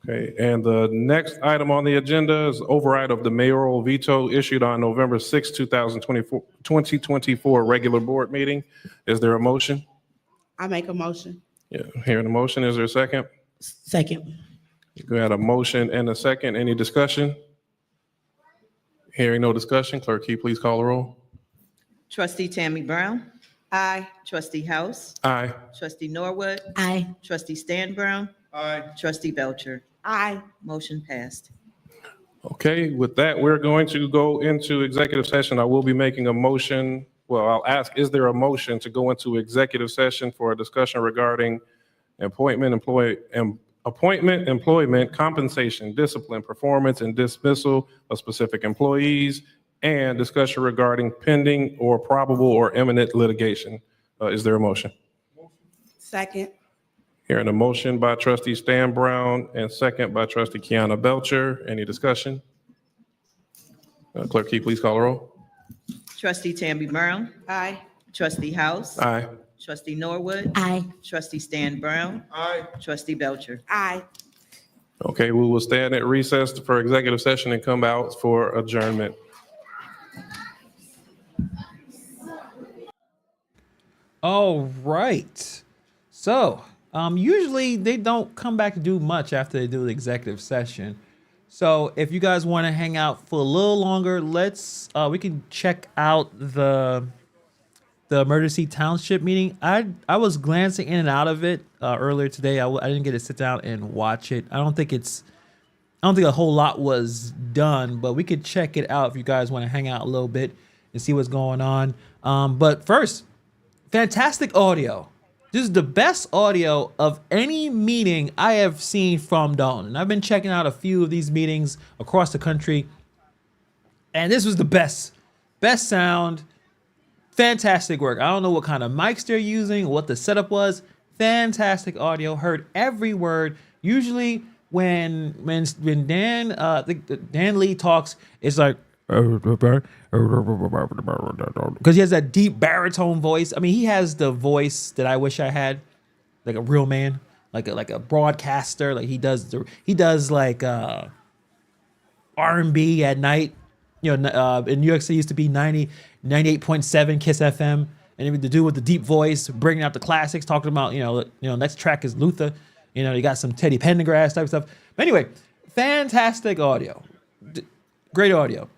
Okay, and the next item on the agenda is override of the mayoral veto issued on November 6, 2024 regular board meeting. Is there a motion? I make a motion. Yeah, hearing the motion, is there a second? Second. We had a motion and a second. Any discussion? Hearing no discussion, clerk, can you please call the roll? Trustee Tammy Brown. Aye. Trustee House. Aye. Trustee Norwood. Aye. Trustee Stan Brown. Aye. Trustee Belcher. Aye. Motion passed. Okay, with that, we're going to go into executive session. I will be making a motion. Well, I'll ask, is there a motion to go into executive session for a discussion regarding appointment, employment, compensation, discipline, performance, and dismissal of specific employees, and discussion regarding pending or probable or imminent litigation? Is there a motion? Second. Hearing a motion by trustee Stan Brown and second by trustee Kiana Belcher. Any discussion? Clerk, can you please call the roll? Trustee Tammy Brown. Aye. Trustee House. Aye. Trustee Norwood. Aye. Trustee Stan Brown. Aye. Trustee Belcher. Aye. Okay, we will stand at recess for executive session and come out for adjournment. All right. So, usually they don't come back to do much after they do the executive session. So if you guys want to hang out for a little longer, we can check out the emergency township meeting. I was glancing in and out of it earlier today. I didn't get to sit down and watch it. I don't think a whole lot was done, but we could check it out if you guys want to hang out a little bit and see what's going on. But first, fantastic audio. This is the best audio of any meeting I have seen from Dolton. And I've been checking out a few of these meetings across the country, and this was the best sound, Fantastic work. I don't know what kind of mics they're using, what the setup was. Fantastic audio. Heard every word. Usually when Dan Dan Lee talks, it's like because he has that deep baritone voice. I mean, he has the voice that I wish I had, like a real man, like a broadcaster. Like he does like R&B at night. You know, in New York City used to be 98.7 Kiss FM, and even to do with the deep voice, bringing out the classics, talking about next track is Luther. You know, you got some Teddy Pendergrass type of stuff. But anyway, fantastic audio, great audio,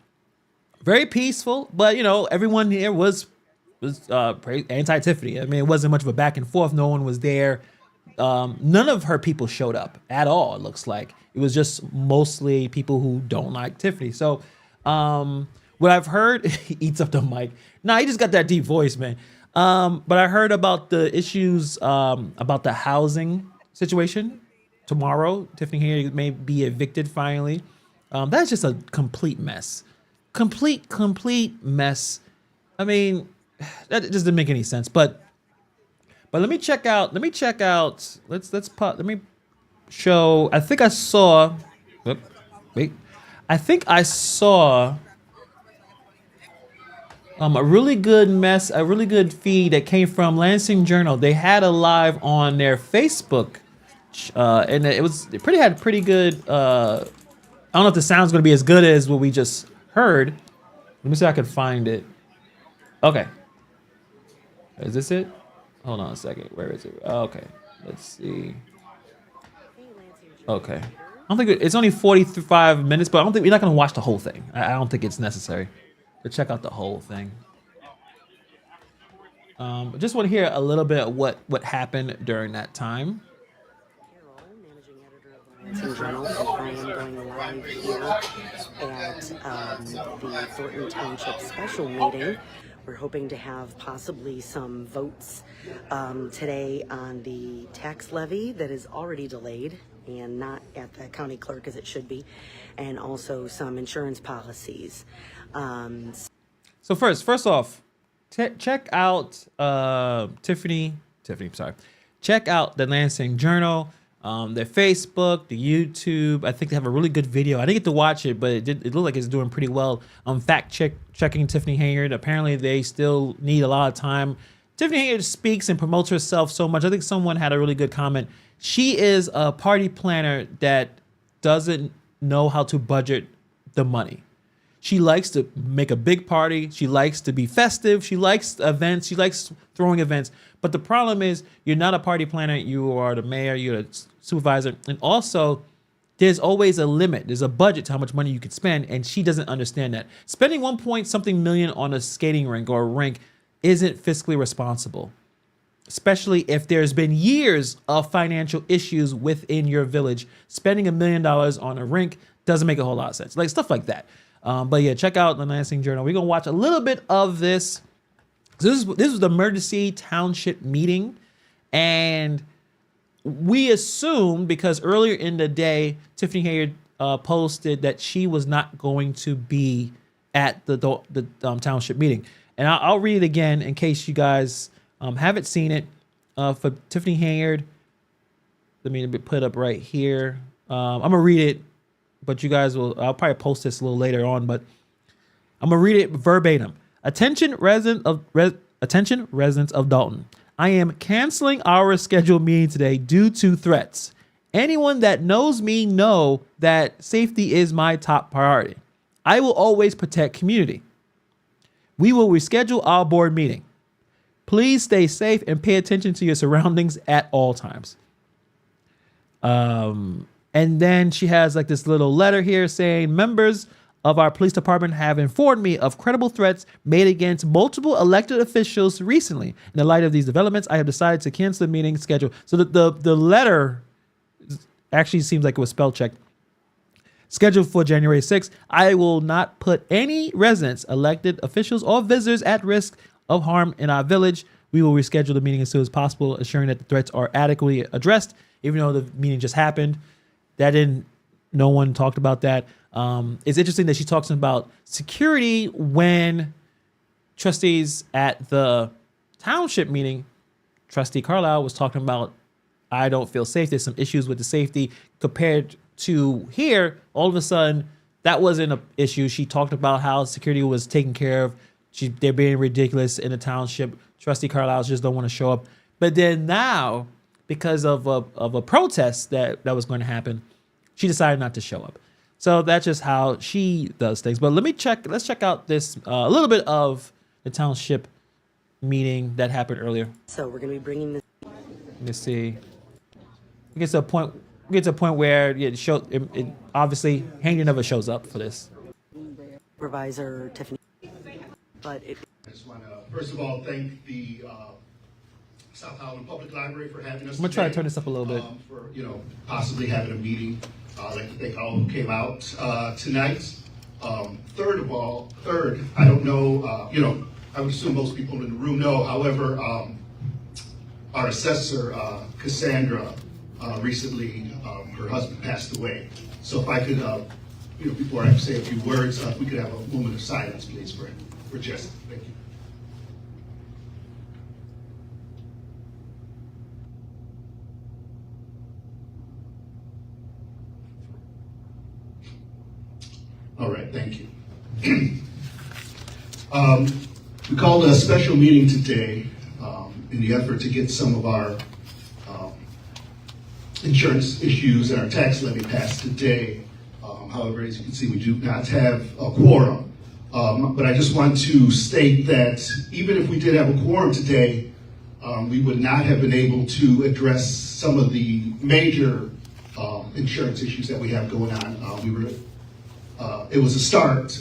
very peaceful. But everyone here was anti-Tiffany. I mean, it wasn't much of a back and forth. No one was there. None of her people showed up at all. It looks like it was just mostly people who don't like Tiffany. So, what I've heard, he eats up the mic. Nah, he just got that deep voice, man. But I heard about the issues about the housing situation tomorrow. Tiffany Hayes may be evicted finally. That's just a complete mess. Complete mess. I mean, that just didn't make any sense. But let me check out. Let me show. I think I saw. Wait. I think I saw a really good feed that came from Lansing Journal. They had a live on their Facebook, and it had pretty good. I don't know if the sound's going to be as good as what we just heard. Let me see if I can find it. Okay, is this it? Hold on a second. Where is it? Okay, let's see. Okay. I don't think it's only 45 minutes, but I don't think we're not going to watch the whole thing. I don't think it's necessary to check out the whole thing. I just want to hear a little bit of what happened during that time. Lansing Journal, and I am going live here at the Thornton Township special meeting. We're hoping to have possibly some votes today on the tax levy that is already delayed and not at the county clerk as it should be, and also some insurance policies. So first off, check out Tiffany. Sorry, check out the Lansing Journal, their Facebook, the YouTube. I think they have a really good video. I didn't get to watch it, but it looked like it's doing pretty well. Checking Tiffany Hayard. Apparently, they still need a lot of time. Tiffany Hayard speaks and promotes herself so much. I think someone had a really good comment. She is a party planner that doesn't know how to budget the money. She likes to make a big party. She likes to be festive. She likes events. She likes throwing events. But the problem is you're not a party planner. You are the mayor. You're the supervisor. And also, there's always a limit. There's a budget to how much money you can spend. And she doesn't understand that. Spending $1 million on a skating rink or a rink isn't fiscally responsible, especially if there's been years of financial issues within your village. Spending $1 million on a rink doesn't make a whole lot of sense. Like stuff like that. But yeah, check out the Lansing Journal. We're gonna watch a little bit of this. So this was the emergency township meeting, and we assumed because earlier in the day, Tiffany Hayard posted that she was not going to be at the township meeting, and I'll read it again in case you guys haven't seen it. For Tiffany Hayard, let me put it up right here. I'm gonna read it. But you guys I'll probably post this a little later on, but I'm gonna read it verbatim. Attention residents of Dolton. I am canceling our scheduled meeting today due to threats. Anyone that knows me know that safety is my top priority. I will always protect community. We will reschedule our board meeting. Please stay safe and pay attention to your surroundings at all times. And then she has like this little letter here saying members of our police department have informed me of credible threats made against multiple elected officials recently. In the light of these developments, I have decided to cancel the meeting schedule. So the letter actually seems like it was spell checked. Scheduled for January 6th. I will not put any residents, elected officials, or visitors at risk of harm in our village. We will reschedule the meeting as soon as possible, assuring that the threats are adequately addressed, even though the meeting just happened. No one talked about that. It's interesting that she talks about security when trustees at the township meeting, Trustee Carlisle was talking about, I don't feel safe. There's some issues with the safety compared to here. All of a sudden, that wasn't an issue. She talked about how security was taken care of. They're being ridiculous in the township. Trustee Carlisle just don't want to show up. But then now, because of a protest that was going to happen, she decided not to show up. So that's just how she does things. But let's check out this a little bit of the township meeting that happened earlier. So we're going to be bringing this. Let's see. We get to a point where it obviously Haney never shows up for this. Supervisor Tiffany. But I just want to first of all thank the South Holland Public Library for having us. I'm gonna try to turn this up a little bit. For possibly having a meeting. I'd like to thank all who came out tonight. Third, I don't know. I would assume most people in the room know. However, our assessor Cassandra recently, her husband passed away. So if I could, before I say a few words, we could have a moment of silence, please, for Jesse. Thank you. All right, thank you. We called a special meeting today in the effort to get some of our insurance issues and our tax levy passed today. However, as you can see, we do not have a quorum. But I just want to state that even if we did have a quorum today, we would not have been able to address some of the major insurance issues that we have going on. It was a start.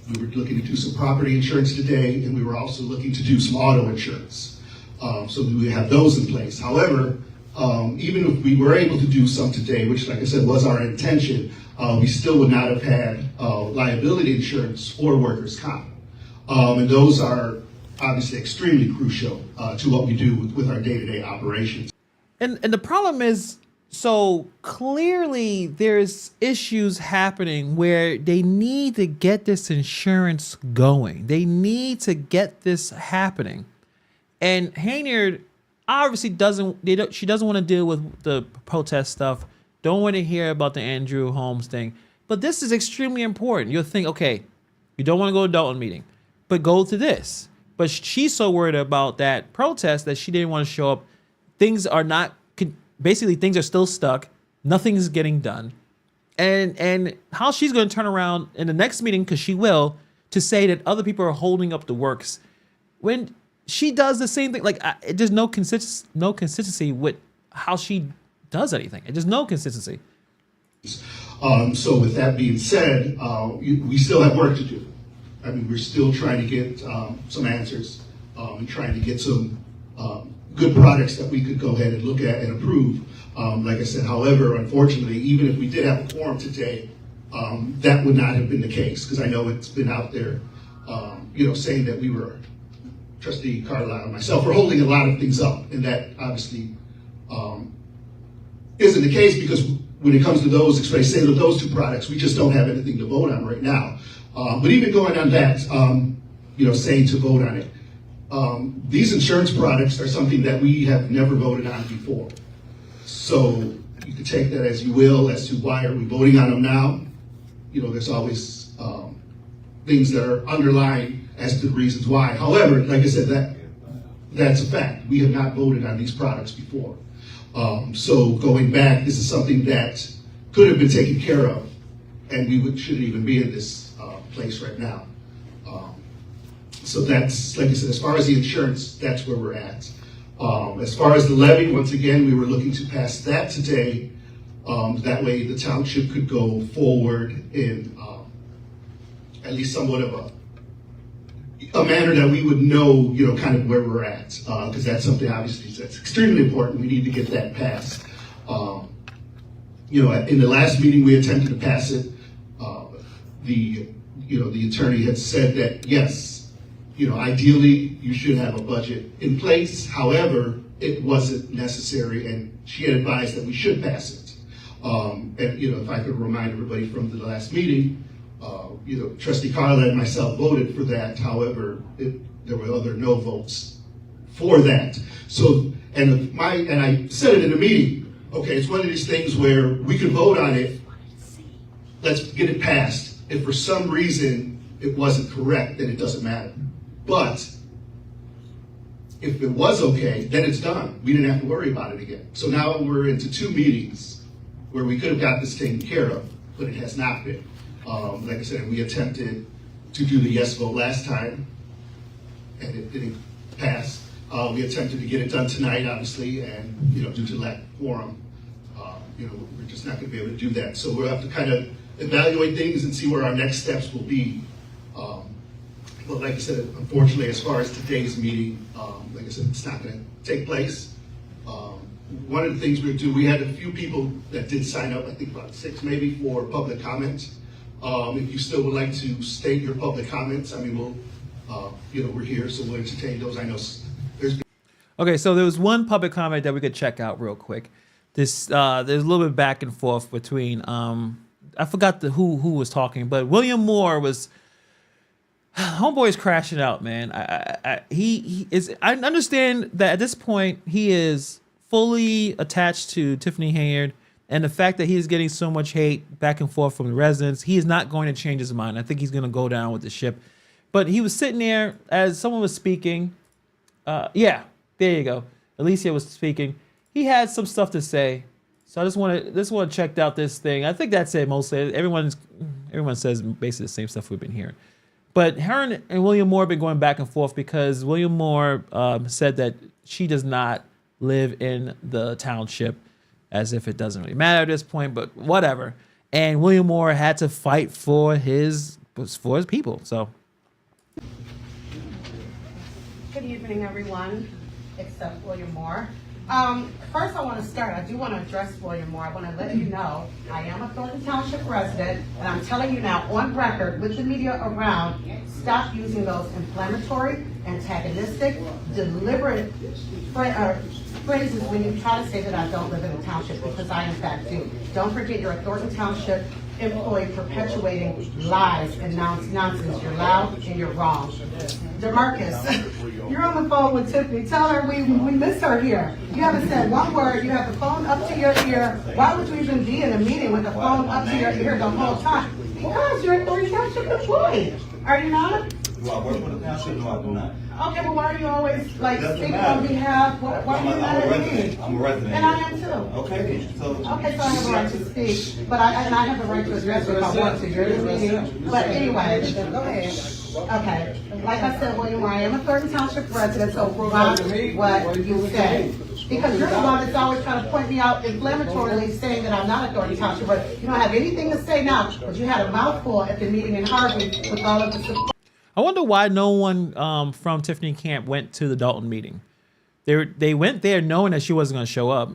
We were looking to do some property insurance today, and we were also looking to do some auto insurance. So that we have those in place. However, even if we were able to do some today, which like I said was our intention, we still would not have had liability insurance or workers' comp. And those are obviously extremely crucial to what we do with our day-to-day operations. And the problem is, so clearly there's issues happening where they need to get this insurance going. They need to get this happening. And Hainiard obviously she doesn't want to deal with the protest stuff. Don't want to hear about the Andrew Holmes thing. But this is extremely important. You'll think, okay, you don't want to go to Dolton meeting, but go to this. But she's so worried about that protest that she didn't want to show up. Things are still stuck. Nothing's getting done. And how she's going to turn around in the next meeting, because she will, to say that other people are holding up the works when she does the same thing. Like, there's no consistency with how she does anything. There's no consistency. So with that being said, we still have work to do. I mean, we're still trying to get some answers and trying to get some good products that we could go ahead and look at and approve. Like I said, however, unfortunately, even if we did have a quorum today, that would not have been the case, because I know it's been out there, saying that we were, Trustee Carlisle and myself, were holding a lot of things up, and that obviously isn't the case, because when it comes to those, especially say those two products, we just don't have anything to vote on right now. But even going on that, saying to vote on it, these insurance products are something that we have never voted on before. So you can take that as you will, as to why are we voting on them now. There's always things that are underlying as to the reasons why. However, like I said, that's a fact. We have not voted on these products before. So going back, this is something that could have been taken care of, and we shouldn't even be in this place right now. So that's, like I said, as far as the insurance, that's where we're at. As far as the levy, once again, we were looking to pass that today. That way the township could go forward in at least somewhat of a manner that we would know, kind of where we're at, because that's something obviously that's extremely important. We need to get that passed. In the last meeting we attempted to pass it. The attorney had said that yes, ideally you should have a budget in place. However, it wasn't necessary, and she had advised that we should pass it. And if I could remind everybody from the last meeting, Trustee Carla and myself voted for that. However, it there were other no votes for that. So, and I said it in the meeting, okay, it's one of these things where we can vote on it, let's get it passed. If for some reason it wasn't correct, then it doesn't matter. But if it was okay, then it's done. We didn't have to worry about it again. So now we're into 2 meetings where we could have got this taken care of, but it has not been. Like I said, we attempted to do the yes vote last time, and it didn't pass. We attempted to get it done tonight, obviously, and due to lack of quorum, we're just not going to be able to do that. So we'll have to kind of evaluate things and see where our next steps will be. But like I said, unfortunately, as far as today's meeting, like I said, it's not going to take place. One of the things we do, we had a few people that did sign up, I think about 6 maybe, for public comments. If you still would like to state your public comments, I mean, we're here, so we'll entertain those. I know there's. Okay, so there was one public comment that we could check out real quick. There's a little bit back and forth between I forgot who was talking, but William Moore was. Homeboy is crashing out, man. He is. I understand that at this point he is fully attached to Tiffany Hayard, and the fact that he is getting so much hate back and forth from the residents, he is not going to change his mind. I think he's going to go down with the ship. But he was sitting there as someone was speaking. Yeah, there you go. Alicia was speaking. He had some stuff to say. So I just want to check out this thing. I think that's it mostly. Everyone says basically the same stuff we've been hearing. But her and William Moore have been going back and forth because William Moore said that she does not live in the township, as if it doesn't really matter at this point, but whatever. And William Moore had to fight for his people. So. Good evening, everyone, except William Moore. First, I want to start. I do want to address William Moore. I want to let you know I am a Thornton Township resident, and I'm telling you now on record with the media around, stop using those inflammatory, antagonistic, deliberate phrases when you try to say that I don't live in the township, because I in fact do. Don't forget you're a Thornton Township employee perpetuating lies and nonsense. You're loud and you're wrong. DeMarcus, you're on the phone with Tiffany. Tell her we miss her here. You haven't said one word. You have the phone up to your ear. Why would you even be in a meeting with the phone up to your ear the whole time? Because you're a Thornton Township employee. Are you not? Do I work for the township? No, I do not. Okay, but why are you always speaking on behalf? Why are you mad at me? I'm a resident. And I am too. Okay, so I have a right to speak, but I have a right to address you if I want to. You're in the meeting. But anyway, go ahead. Okay, like I said, William, I am a Thornton Township resident, so watch what you say. Because you're the one that's always trying to point me out inflammatorily, saying that I'm not a Thornton Township, but you don't have anything to say now, but you had a mouthful at the meeting in Harvey with all of the support. I wonder why no one from Tiffany Camp went to the Dolton meeting. They went there knowing that she wasn't going to show up.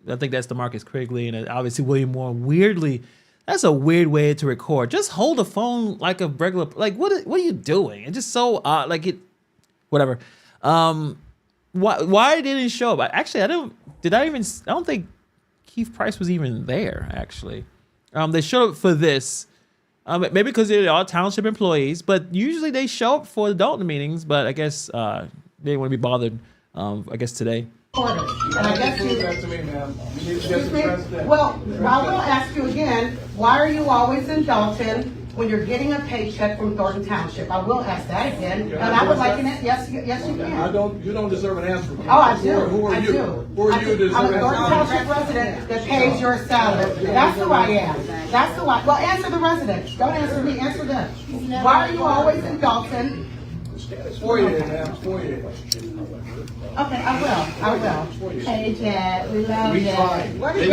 I think that's DeMarcus Quigley, and obviously William Moore. Weirdly, that's a weird way to record. Just hold the phone like a regular. Like what are you doing? It's just so odd. Like it, whatever. Why didn't he show up? Actually, I don't think Keith Price was even there. Actually, they showed up for this. Maybe because they're all township employees, but usually they show up for the Dolton meetings. But I guess they didn't want to be bothered. I guess today. And I guess well, I will ask you again. Why are you always in Dolton when you're getting a paycheck from Thornton Township? I will ask that again, and I would like an answer. Yes, you can. You don't deserve an answer. Oh, I do. Who are you? Who are you deserving? I'm a Thornton Township resident that pays your salary. That's who I am. That's who I. Well, answer the residents. Don't answer me. Answer them. Why are you always in Dolton? It's 4 years, ma'am. 4 years. Okay, I will. Hey, Chad, we love you. Where did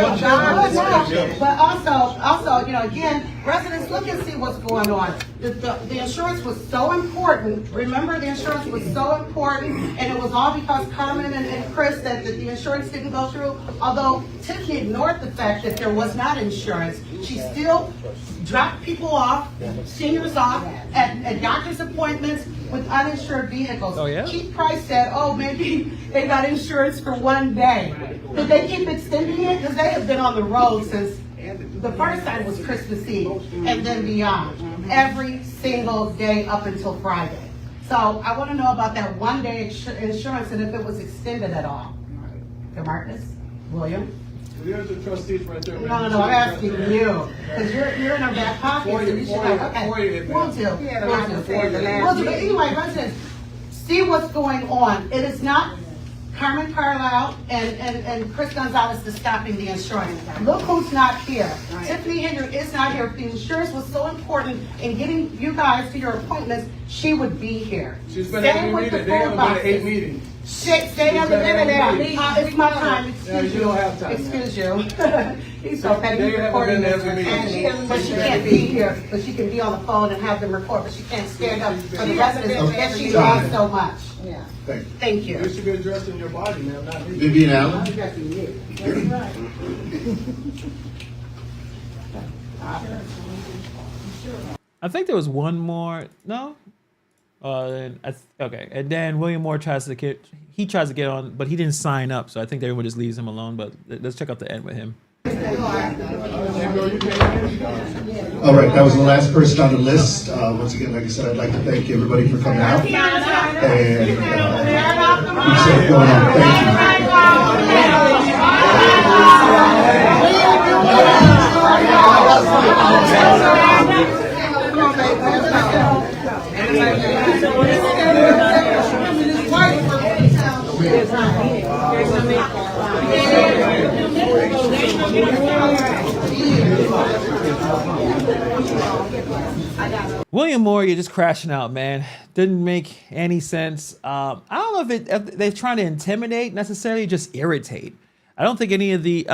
But also, again, residents, look and see what's going on. The insurance was so important. Remember, the insurance was so important, and it was all because Carmen and Chris said that the insurance didn't go through. Although Tiffany ignored the fact that there was not insurance, she still dropped people off, seniors off at doctor's appointments with uninsured vehicles. Oh, yeah? Keith Price said, maybe they got insurance for one day. Did they keep extending it? Because they have been on the road since the first time was Christmas Eve and then beyond. Every single day up until Friday. So I want to know about that one-day insurance and if it was extended at all. Marcus, William? There's the trustees right there. No, I'm asking you, because you're in our back pocket, so you should know, okay. We'll do. But anyway, listen, see what's going on. It is not Carmen Carlisle and Chris Gonzalez is stopping the insurance. Look who's not here. Tiffany Henry is not here. If the insurance was so important in getting you guys to your appointments, she would be here. She's been at every meeting. They haven't been at 8 meetings. Stay on the it's my time. Excuse you don't have time. Excuse you. He's so petty. He's recording this. But she can't be here. But she can be on the phone and have them record. But she can't stand up for the residents that she loves so much. Yeah. Thank you. You should be addressing your body, ma'am, not me. Vivian Allen. I'm addressing you. That's right. I think there was one more. No. Okay, and then William Moore tries to get on, but he didn't sign up, so I think everyone just leaves him alone. But let's check out the end with him. All right, that was the last person on the list. Once again, like I said, I'd like to thank everybody for coming out. And keep safe going on. William Moore, you're just crashing out, man. Didn't make any sense. I don't know if they're trying to intimidate necessarily, just irritate. Especially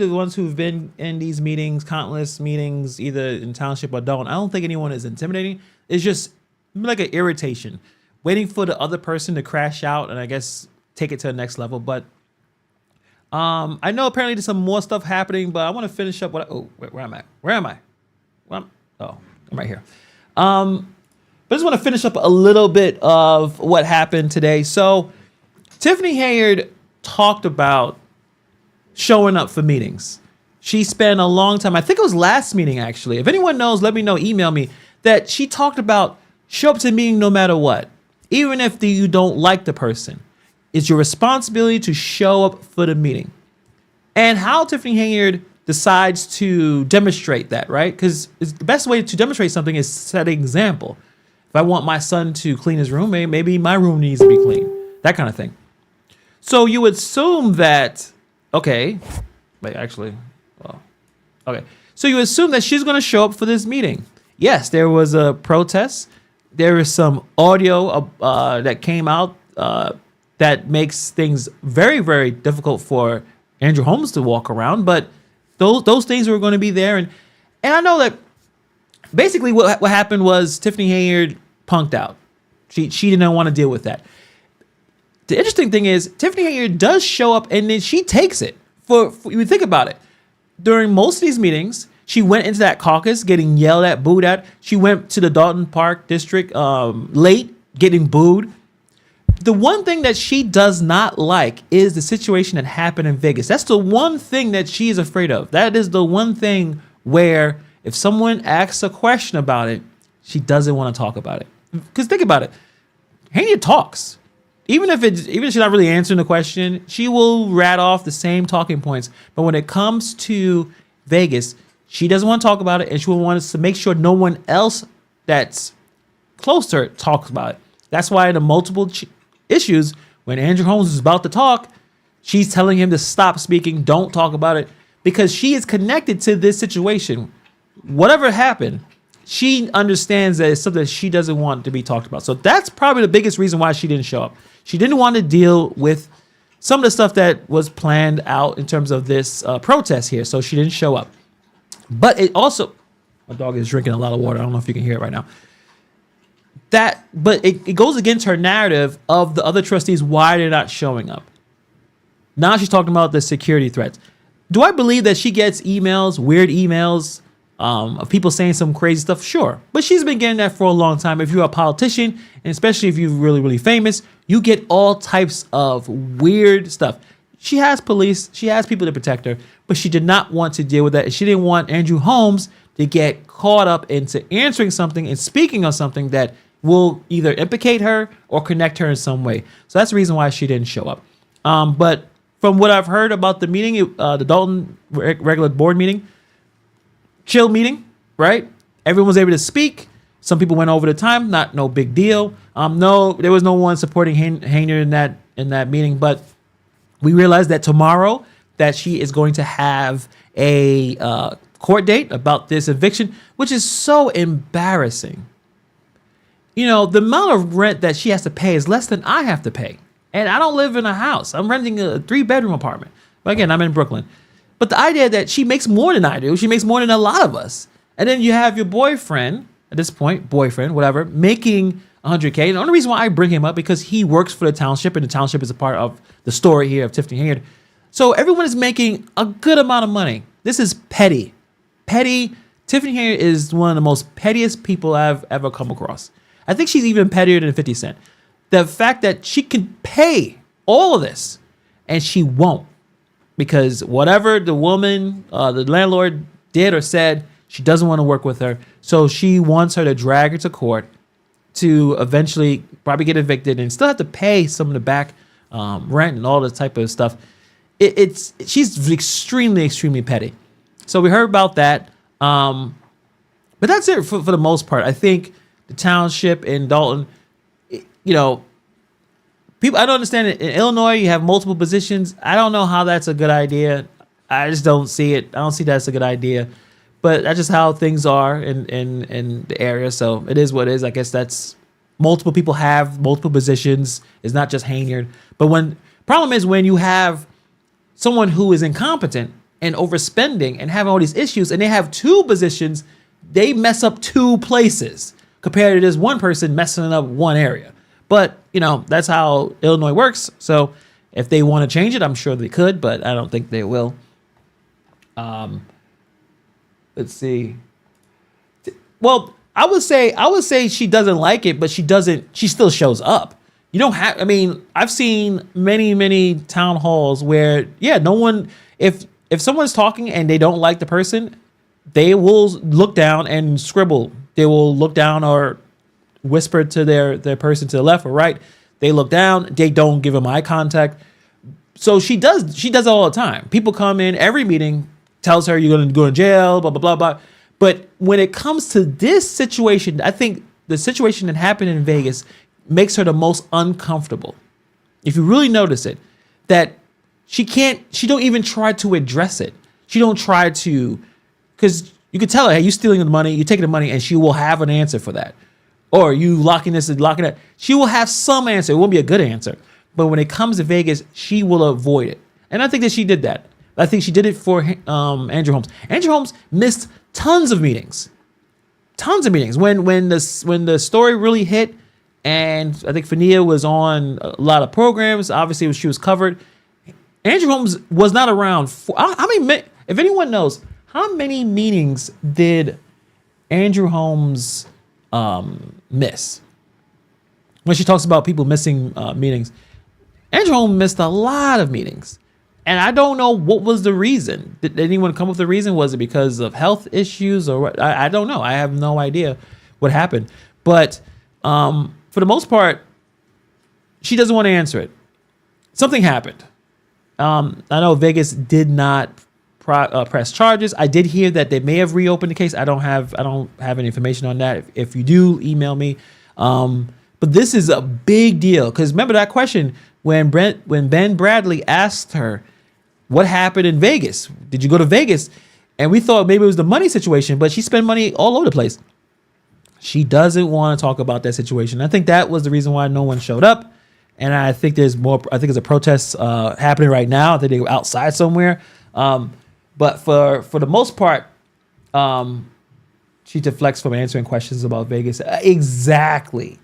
the ones who've been in these meetings, countless meetings, either in township or don't. I don't think anyone is intimidating. It's just like an irritation, waiting for the other person to crash out and I guess take it to the next level. But I know apparently there's some more stuff happening, but I want to finish up where am I? I'm right here. But I just want to finish up a little bit of what happened today. So Tiffany Hayard talked about showing up for meetings. She spent a long time, I think it was last meeting actually. If anyone knows, let me know, email me, that she talked about show up to a meeting no matter what. Even if you don't like the person. It's your responsibility to show up for the meeting. And how Tiffany Hayard decides to demonstrate that, right? Because the best way to demonstrate something is set an example. If I want my son to clean his room, maybe my room needs to be clean. That kind of thing. So you assume that, okay. So you assume that she's going to show up for this meeting. Yes, there was a protest. There is some audio that came out that makes things very, very difficult for Andrew Holmes to walk around. But those things were going to be there. And I know that basically what happened was Tiffany Hayard punked out. She didn't want to deal with that. The interesting thing is Tiffany Hayard does show up and then she takes it. For you think about it. During most of these meetings, she went into that caucus getting yelled at, booed at. She went to the Dolton Park District late, getting booed. The one thing that she does not like is the situation that happened in Vegas. That's the one thing that she is afraid of. That is the one thing where if someone asks a question about it, she doesn't want to talk about it. Because think about it. Hayard talks. Even if she's not really answering the question, she will rat off the same talking points. But when it comes to Vegas, she doesn't want to talk about it, and she wants to make sure no one else that's close to her talks about it. That's why in the multiple issues, when Andrew Holmes is about to talk, she's telling him to stop speaking, don't talk about it, because she is connected to this situation. Whatever happened, she understands that it's something that she doesn't want to be talked about. So that's probably the biggest reason why she didn't show up. She didn't want to deal with some of the stuff that was planned out in terms of this protest here. So she didn't show up. But it also, my dog is drinking a lot of water. I don't know if you can hear it right now. But it goes against her narrative of the other trustees, why they're not showing up. Now she's talking about the security threats. Do I believe that she gets emails, weird emails, of people saying some crazy stuff? Sure. But she's been getting that for a long time. If you're a politician, and especially if you're really, really famous, you get all types of weird stuff. She has police. She has people to protect her. But she did not want to deal with that. She didn't want Andrew Holmes to get caught up into answering something and speaking on something that will either implicate her or connect her in some way. So that's the reason why she didn't show up. But from what I've heard about the meeting, the Dolton regular board meeting, chill meeting, right? Everyone was able to speak. Some people went over the time, no big deal. No, there was no one supporting Hainer in that meeting, but we realized that tomorrow that she is going to have a court date about this eviction, which is so embarrassing. You know, the amount of rent that she has to pay is less than I have to pay. And I don't live in a house. I'm renting a 3-bedroom apartment. But again, I'm in Brooklyn. But the idea that she makes more than I do, she makes more than a lot of us. And then you have your boyfriend, at this point, whatever, making $100K. And the only reason why I bring him up because he works for the township, and the township is a part of the story here of Tiffany Hayward. So everyone is making a good amount of money. This is petty. Petty. Tiffany Hayward is one of the most pettiest people I've ever come across. I think she's even pettier than 50 Cent. The fact that she can pay all of this and she won't, because whatever the woman, the landlord did or said, she doesn't want to work with her. So she wants her to drag her to court to eventually probably get evicted and still have to pay some of the back rent and all this type of stuff. She's extremely, extremely petty. So we heard about that. But that's it for the most part. I think the township in Dolton, people, I don't understand it. In Illinois, you have multiple positions. I don't know how that's a good idea. I just don't see it. I don't see that's a good idea. But that's just how things are in the area. So it is what it is. I guess that's multiple people have multiple positions. It's not just Haynard. But problem is when you have someone who is incompetent and overspending and having all these issues, and they have 2 positions, they mess up 2 places compared to this one person messing up one area. But, that's how Illinois works. So if they want to change it, I'm sure they could, but I don't think they will. Let's see. Well, I would say she doesn't like it, but she still shows up. You don't have, I've seen many town halls where, no one, if someone's talking and they don't like the person, they will look down and scribble. They will look down or whisper to their person to the left or right. They look down. They don't give them eye contact. So she does it all the time. People come in every meeting, tells her you're going to go to jail, blah, blah, blah, blah. But when it comes to this situation, I think the situation that happened in Vegas makes her the most uncomfortable. If you really notice it, that she don't even try to address it. She don't try to, because you could tell her, hey, you stealing the money, you're taking the money, and she will have an answer for that. Or you locking this and locking that. She will have some answer. It won't be a good answer. But when it comes to Vegas, she will avoid it. And I think that she did that. I think she did it for Andrew Holmes. Andrew Holmes missed tons of meetings. When the story really hit, and I think Fania was on a lot of programs. Obviously, she was covered. Andrew Holmes was not around. If anyone knows, how many meetings did Andrew Holmes miss? When she talks about people missing meetings, Andrew Holmes missed a lot of meetings. And I don't know what was the reason. Did anyone come up with the reason? Was it because of health issues or what? I don't know. I have no idea what happened. But for the most part, she doesn't want to answer it. Something happened. I know Vegas did not press charges. I did hear that they may have reopened the case. I don't have any information on that. If you do, email me. But this is a big deal because remember that question when Ben Bradley asked her what happened in Vegas. Did you go to Vegas? And we thought maybe it was the money situation, but she spent money all over the place. She doesn't want to talk about that situation. I think that was the reason why no one showed up. And I think there's more. I think there's a protest happening right now. I think they were outside somewhere. But for the most part, she deflects from answering questions about Vegas. Exactly.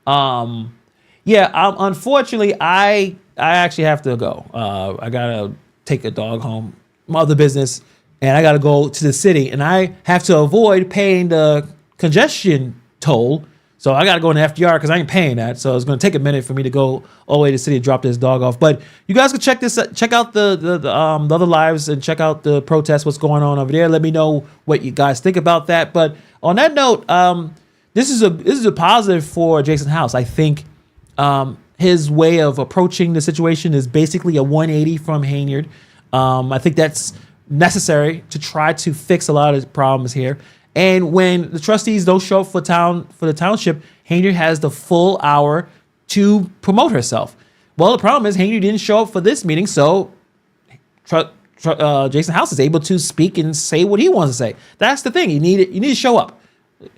Unfortunately, I actually have to go. I gotta take a dog home, my other business, and I gotta go to the city, and I have to avoid paying the congestion toll. So I gotta go in the FDR because I ain't paying that. So it's gonna take a minute for me to go all the way to the city to drop this dog off. But you guys can check out the other lives and check out the protest, what's going on over there. Let me know what you guys think about that. But on that note, this is a positive for Jason House. I think his way of approaching the situation is basically a 180 from Hainiard. I think that's necessary to try to fix a lot of problems here. And when the trustees don't show up for the township, Hainiard has the full hour to promote herself. Well, the problem is Hainiard didn't show up for this meeting, so Jason House is able to speak and say what he wants to say. That's the thing. You need to show up.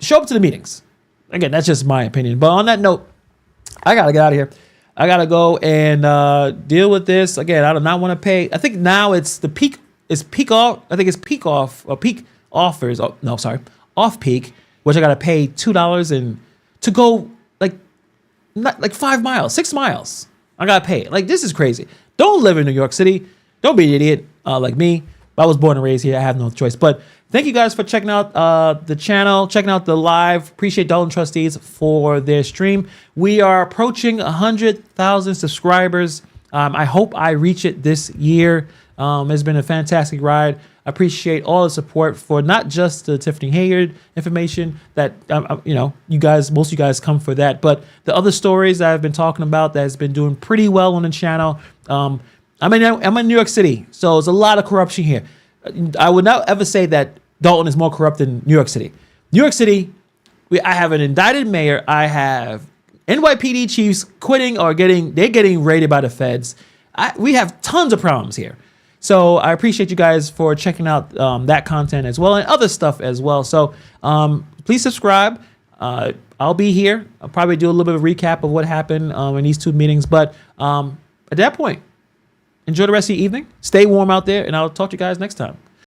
Show up to the meetings. Again, that's just my opinion. But on that note, I gotta get out of here. I gotta go and deal with this. Again, I do not want to pay. I think now it's the peak. It's peak off. I think it's peak off or peak offers. Oh, no, sorry, off peak, which I gotta pay $2 and to go like 5 miles, 6 miles. I gotta pay. Like, this is crazy. Don't live in New York City. Don't be an idiot like me. I was born and raised here. I have no choice. But thank you guys for checking out the channel, checking out the live. Appreciate Dolton Trustees for their stream. We are approaching 100,000 subscribers. I hope I reach it this year. It's been a fantastic ride. I appreciate all the support for not just the Tiffany Hayward information that, you guys, most of you guys come for that, but the other stories that I've been talking about that has been doing pretty well on the channel. I'm in New York City, so there's a lot of corruption here. I would not ever say that Dolton is more corrupt than New York City. New York City, I have an indicted mayor. I have NYPD chiefs quitting or getting raided by the feds. We have tons of problems here. So I appreciate you guys for checking out that content as well and other stuff as well. So please subscribe. I'll be here. I'll probably do a little bit of a recap of what happened in these 2 meetings. But at that point, enjoy the rest of your evening. Stay warm out there, and I'll talk to you guys next time.